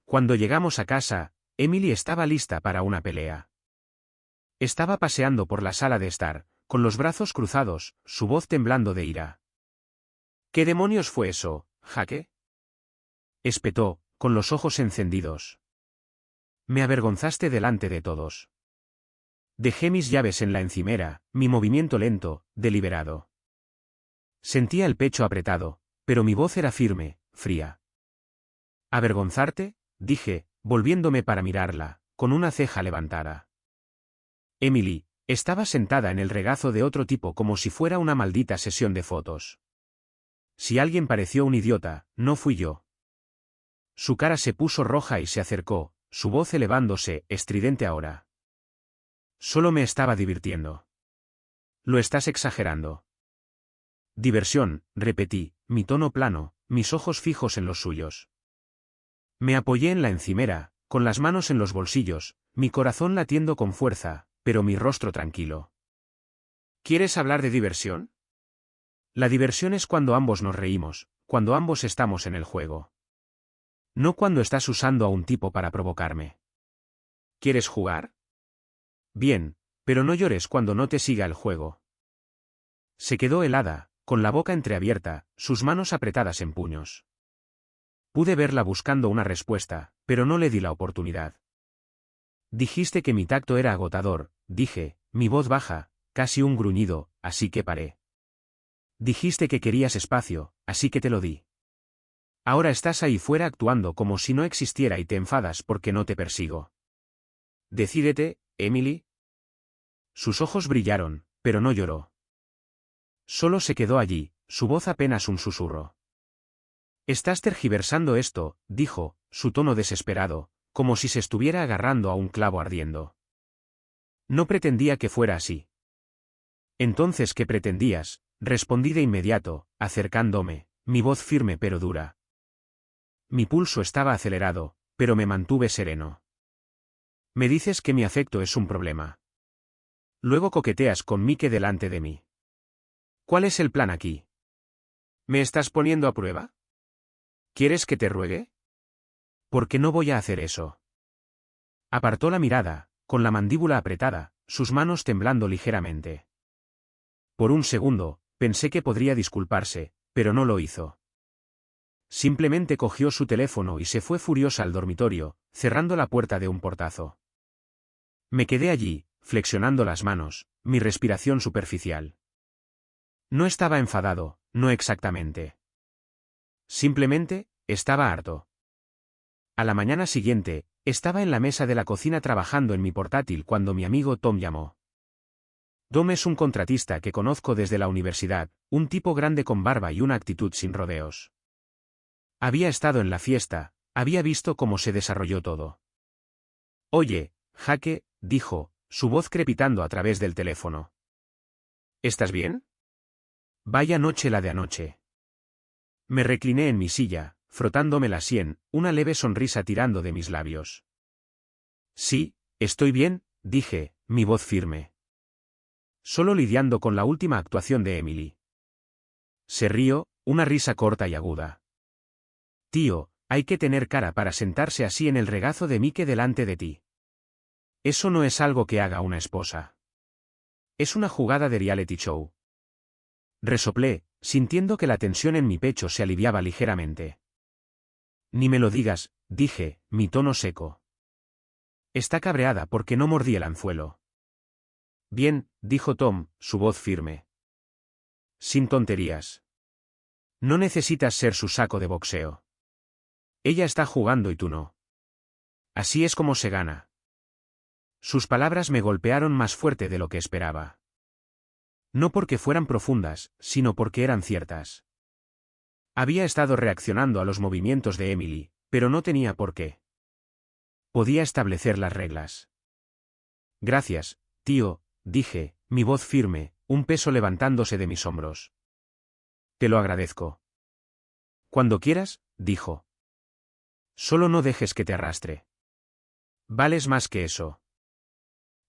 Cuando llegamos a casa, Emily estaba lista para una pelea. Estaba paseando por la sala de estar, con los brazos cruzados, su voz temblando de ira. ¿Qué demonios fue eso, Jake? Espetó, con los ojos encendidos. Me avergonzaste delante de todos. Dejé mis llaves en la encimera, mi movimiento lento, deliberado. Sentía el pecho apretado, pero mi voz era firme, fría. ¿Avergonzarte? Dije, volviéndome para mirarla, con una ceja levantada. Emily estaba sentada en el regazo de otro tipo como si fuera una maldita sesión de fotos. Si alguien pareció un idiota, no fui yo. Su cara se puso roja y se acercó, su voz elevándose, estridente ahora. Solo me estaba divirtiendo. Lo estás exagerando. Diversión, repetí, mi tono plano, mis ojos fijos en los suyos. Me apoyé en la encimera, con las manos en los bolsillos, mi corazón latiendo con fuerza, pero mi rostro tranquilo. ¿Quieres hablar de diversión? La diversión es cuando ambos nos reímos, cuando ambos estamos en el juego. No cuando estás usando a un tipo para provocarme. ¿Quieres jugar? Bien, pero no llores cuando no te siga el juego. Se quedó helada, con la boca entreabierta, sus manos apretadas en puños. Pude verla buscando una respuesta, pero no le di la oportunidad. Dijiste que mi tacto era agotador, dije, mi voz baja, casi un gruñido, así que paré. Dijiste que querías espacio, así que te lo di. Ahora estás ahí fuera actuando como si no existiera y te enfadas porque no te persigo. Decídete, Emily. Sus ojos brillaron, pero no lloró. Solo se quedó allí, su voz apenas un susurro. Estás tergiversando esto, dijo, su tono desesperado, como si se estuviera agarrando a un clavo ardiendo. No pretendía que fuera así. Entonces, ¿qué pretendías? Respondí de inmediato, acercándome, mi voz firme pero dura. Mi pulso estaba acelerado, pero me mantuve sereno. Me dices que mi afecto es un problema. Luego coqueteas con Mike delante de mí. ¿Cuál es el plan aquí? ¿Me estás poniendo a prueba? ¿Quieres que te ruegue? ¿Por qué no voy a hacer eso? Apartó la mirada, con la mandíbula apretada, sus manos temblando ligeramente. Por un segundo, pensé que podría disculparse, pero no lo hizo. Simplemente cogió su teléfono y se fue furiosa al dormitorio, cerrando la puerta de un portazo. Me quedé allí, flexionando las manos, mi respiración superficial. No estaba enfadado, no exactamente. Simplemente, estaba harto. A la mañana siguiente, estaba en la mesa de la cocina trabajando en mi portátil cuando mi amigo Tom llamó. Tom es un contratista que conozco desde la universidad, un tipo grande con barba y una actitud sin rodeos. Había estado en la fiesta, había visto cómo se desarrolló todo. Oye, Jake, dijo, su voz crepitando a través del teléfono. ¿Estás bien? Vaya noche la de anoche. Me recliné en mi silla, frotándome la sien, una leve sonrisa tirando de mis labios. Sí, estoy bien, dije, mi voz firme. Solo lidiando con la última actuación de Emily. Se rió, una risa corta y aguda. Tío, hay que tener cara para sentarse así en el regazo de Mike delante de ti. Eso no es algo que haga una esposa. Es una jugada de reality show. Resoplé, sintiendo que la tensión en mi pecho se aliviaba ligeramente. Ni me lo digas, dije, mi tono seco. Está cabreada porque no mordí el anzuelo. Bien, dijo Tom, su voz firme. Sin tonterías. No necesitas ser su saco de boxeo. Ella está jugando y tú no. Así es como se gana. Sus palabras me golpearon más fuerte de lo que esperaba. No porque fueran profundas, sino porque eran ciertas. Había estado reaccionando a los movimientos de Emily, pero no tenía por qué. Podía establecer las reglas. Gracias, tío, dije, mi voz firme, un peso levantándose de mis hombros. Te lo agradezco. Cuando quieras, dijo. Solo no dejes que te arrastre. Vales más que eso.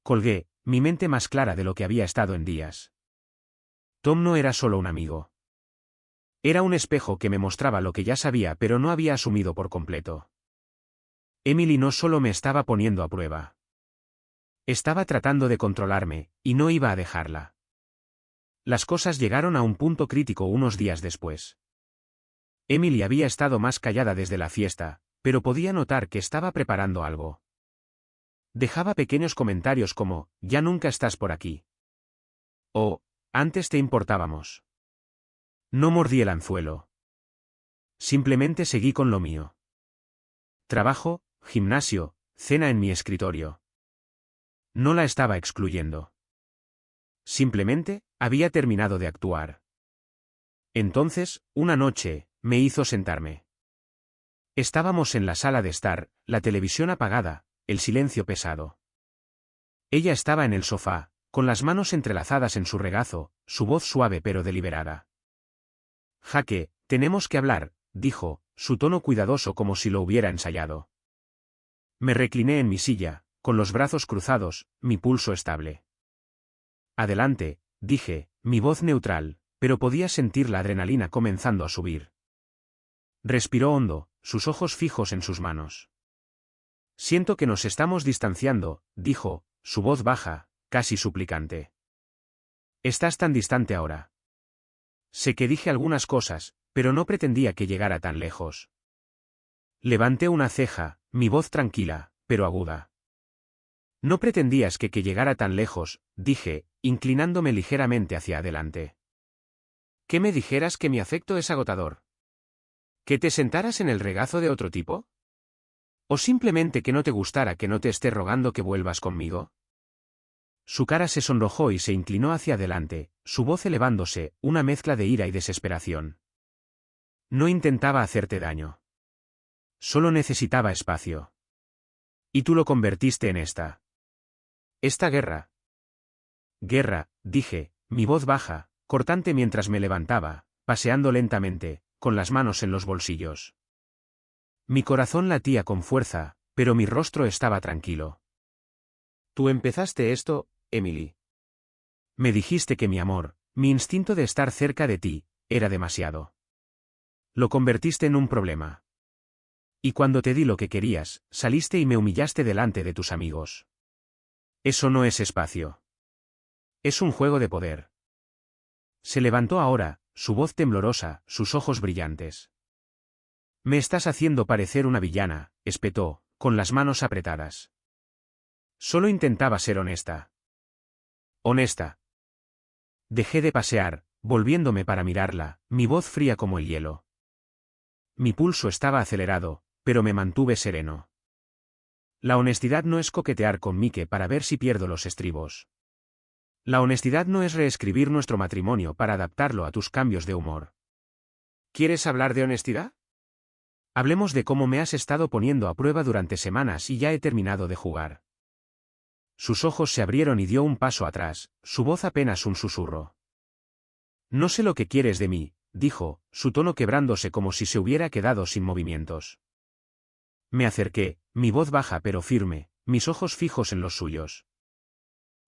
Colgué, mi mente más clara de lo que había estado en días. Tom no era solo un amigo. Era un espejo que me mostraba lo que ya sabía pero no había asumido por completo. Emily no solo me estaba poniendo a prueba. Estaba tratando de controlarme, y no iba a dejarla. Las cosas llegaron a un punto crítico unos días después. Emily había estado más callada desde la fiesta, pero podía notar que estaba preparando algo. Dejaba pequeños comentarios como, ya nunca estás por aquí. O, antes te importábamos. No mordí el anzuelo. Simplemente seguí con lo mío. Trabajo, gimnasio, cena en mi escritorio. No la estaba excluyendo. Simplemente, había terminado de actuar. Entonces, una noche, me hizo sentarme. Estábamos en la sala de estar, la televisión apagada, el silencio pesado. Ella estaba en el sofá, con las manos entrelazadas en su regazo, su voz suave pero deliberada. Jaque, tenemos que hablar, dijo, su tono cuidadoso como si lo hubiera ensayado. Me recliné en mi silla, con los brazos cruzados, mi pulso estable. Adelante, dije, mi voz neutral, pero podía sentir la adrenalina comenzando a subir. Respiró hondo, sus ojos fijos en sus manos. Siento que nos estamos distanciando, dijo, su voz baja, casi suplicante. Estás tan distante ahora. Sé que dije algunas cosas, pero no pretendía que llegara tan lejos. Levanté una ceja, mi voz tranquila, pero aguda. No pretendías que llegara tan lejos, dije, inclinándome ligeramente hacia adelante. ¿Que me dijeras que mi afecto es agotador? ¿Que te sentaras en el regazo de otro tipo? ¿O simplemente que no te gustara que no te esté rogando que vuelvas conmigo? Su cara se sonrojó y se inclinó hacia adelante, su voz elevándose, una mezcla de ira y desesperación. No intentaba hacerte daño. Solo necesitaba espacio. Y tú lo convertiste en esta guerra. Guerra, dije, mi voz baja, cortante mientras me levantaba, paseando lentamente, con las manos en los bolsillos. Mi corazón latía con fuerza, pero mi rostro estaba tranquilo. Tú empezaste esto, Emily. Me dijiste que mi amor, mi instinto de estar cerca de ti, era demasiado. Lo convertiste en un problema. Y cuando te di lo que querías, saliste y me humillaste delante de tus amigos. Eso no es espacio. Es un juego de poder. Se levantó ahora, su voz temblorosa, sus ojos brillantes. Me estás haciendo parecer una villana, espetó, con las manos apretadas. Solo intentaba ser honesta. Honesta. Dejé de pasear, volviéndome para mirarla, mi voz fría como el hielo. Mi pulso estaba acelerado, pero me mantuve sereno. La honestidad no es coquetear con Mike para ver si pierdo los estribos. La honestidad no es reescribir nuestro matrimonio para adaptarlo a tus cambios de humor. ¿Quieres hablar de honestidad? Hablemos de cómo me has estado poniendo a prueba durante semanas y ya he terminado de jugar. Sus ojos se abrieron y dio un paso atrás, su voz apenas un susurro. No sé lo que quieres de mí, dijo, su tono quebrándose como si se hubiera quedado sin movimientos. Me acerqué, mi voz baja pero firme, mis ojos fijos en los suyos.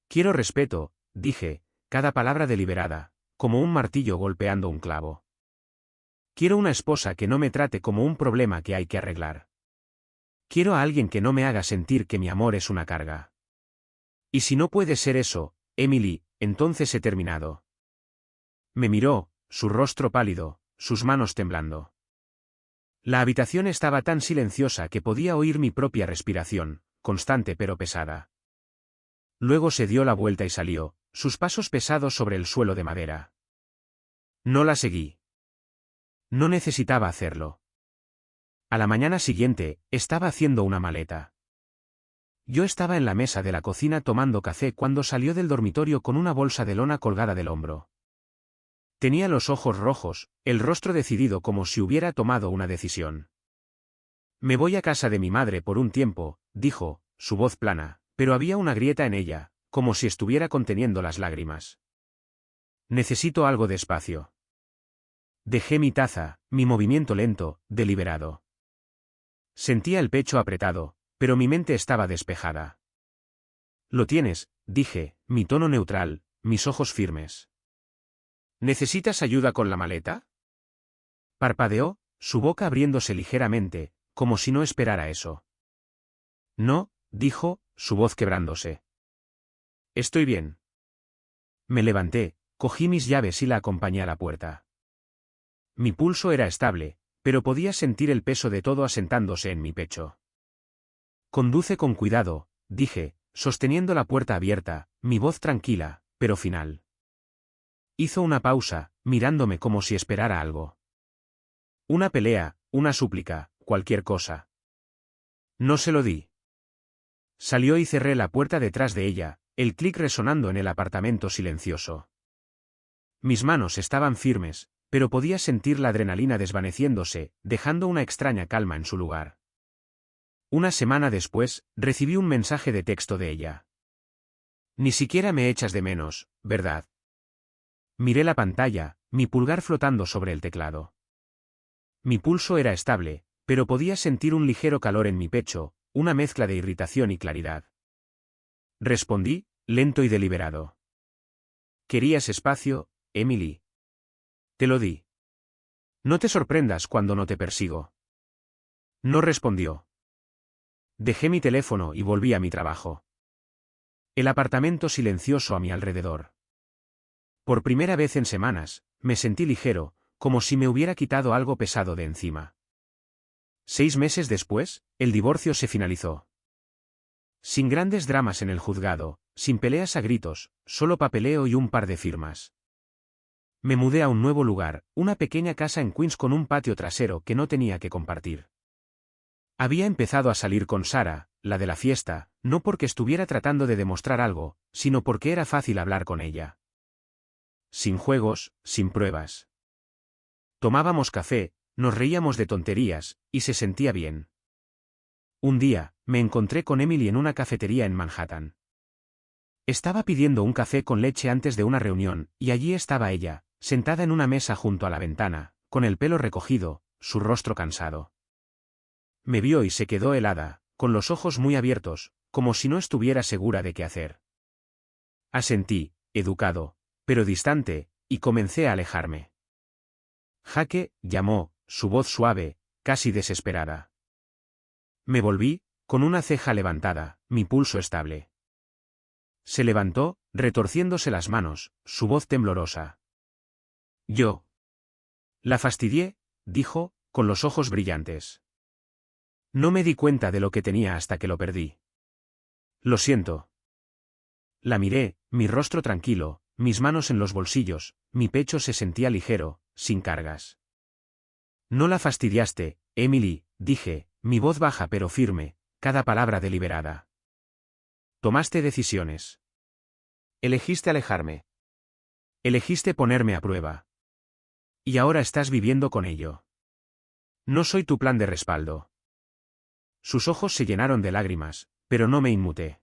Quiero respeto, dije, cada palabra deliberada, como un martillo golpeando un clavo. Quiero una esposa que no me trate como un problema que hay que arreglar. Quiero a alguien que no me haga sentir que mi amor es una carga. Y si no puede ser eso, Emily, entonces he terminado. Me miró, su rostro pálido, sus manos temblando. La habitación estaba tan silenciosa que podía oír mi propia respiración, constante pero pesada. Luego se dio la vuelta y salió, sus pasos pesados sobre el suelo de madera. No la seguí. No necesitaba hacerlo. A la mañana siguiente, estaba haciendo una maleta. Yo estaba en la mesa de la cocina tomando café cuando salió del dormitorio con una bolsa de lona colgada del hombro. Tenía los ojos rojos, el rostro decidido como si hubiera tomado una decisión. Me voy a casa de mi madre por un tiempo, dijo, su voz plana, pero había una grieta en ella, como si estuviera conteniendo las lágrimas. Necesito algo de espacio. Dejé mi taza, mi movimiento lento, deliberado. Sentía el pecho apretado, pero mi mente estaba despejada. Lo tienes, dije, mi tono neutral, mis ojos firmes. ¿Necesitas ayuda con la maleta? Parpadeó, su boca abriéndose ligeramente, como si no esperara eso. No, dijo, su voz quebrándose. Estoy bien. Me levanté, cogí mis llaves y la acompañé a la puerta. Mi pulso era estable, pero podía sentir el peso de todo asentándose en mi pecho. Conduce con cuidado, dije, sosteniendo la puerta abierta, mi voz tranquila, pero final. Hizo una pausa, mirándome como si esperara algo. Una pelea, una súplica, cualquier cosa. No se lo di. Salió y cerré la puerta detrás de ella, el clic resonando en el apartamento silencioso. Mis manos estaban firmes, pero podía sentir la adrenalina desvaneciéndose, dejando una extraña calma en su lugar. Una semana después, recibí un mensaje de texto de ella. Ni siquiera me echas de menos, ¿verdad? Miré la pantalla, mi pulgar flotando sobre el teclado. Mi pulso era estable, pero podía sentir un ligero calor en mi pecho, una mezcla de irritación y claridad. Respondí, lento y deliberado. ¿Querías espacio, Emily? Te lo di. No te sorprendas cuando no te persigo. No respondió. Dejé mi teléfono y volví a mi trabajo. El apartamento silencioso a mi alrededor. Por primera vez en semanas, me sentí ligero, como si me hubiera quitado algo pesado de encima. 6 meses después, el divorcio se finalizó. Sin grandes dramas en el juzgado, sin peleas a gritos, solo papeleo y un par de firmas. Me mudé a un nuevo lugar, una pequeña casa en Queens con un patio trasero que no tenía que compartir. Había empezado a salir con Sara, la de la fiesta, no porque estuviera tratando de demostrar algo, sino porque era fácil hablar con ella. Sin juegos, sin pruebas. Tomábamos café, nos reíamos de tonterías, y se sentía bien. Un día, me encontré con Emily en una cafetería en Manhattan. Estaba pidiendo un café con leche antes de una reunión, y allí estaba ella, sentada en una mesa junto a la ventana, con el pelo recogido, su rostro cansado. Me vio y se quedó helada, con los ojos muy abiertos, como si no estuviera segura de qué hacer. Asentí, educado, pero distante, y comencé a alejarme. Jaque, llamó, su voz suave, casi desesperada. Me volví, con una ceja levantada, mi pulso estable. Se levantó, retorciéndose las manos, su voz temblorosa. Yo. La fastidié, dijo, con los ojos brillantes. No me di cuenta de lo que tenía hasta que lo perdí. Lo siento. La miré, mi rostro tranquilo, mis manos en los bolsillos, mi pecho se sentía ligero, sin cargas. No la fastidiaste, Emily, dije, mi voz baja pero firme, cada palabra deliberada. Tomaste decisiones. Elegiste alejarme. Elegiste ponerme a prueba. Y ahora estás viviendo con ello. No soy tu plan de respaldo. Sus ojos se llenaron de lágrimas, pero no me inmuté.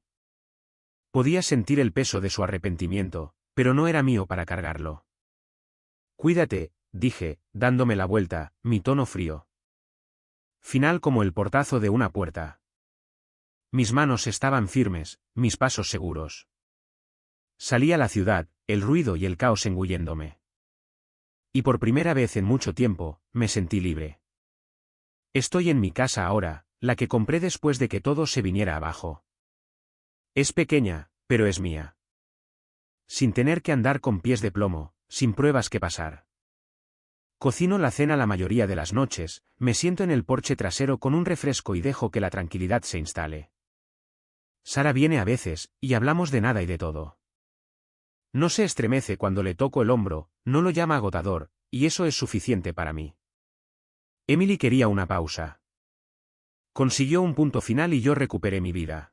Podía sentir el peso de su arrepentimiento, pero no era mío para cargarlo. Cuídate, dije, dándome la vuelta, mi tono frío. Final como el portazo de una puerta. Mis manos estaban firmes, mis pasos seguros. Salí a la ciudad, el ruido y el caos engulléndome. Y por primera vez en mucho tiempo, me sentí libre. Estoy en mi casa ahora, la que compré después de que todo se viniera abajo. Es pequeña, pero es mía. Sin tener que andar con pies de plomo, sin pruebas que pasar. Cocino la cena la mayoría de las noches, me siento en el porche trasero con un refresco y dejo que la tranquilidad se instale. Sara viene a veces, y hablamos de nada y de todo. No se estremece cuando le toco el hombro, no lo llama agotador, y eso es suficiente para mí. Emily quería una pausa. Consiguió un punto final y yo recuperé mi vida.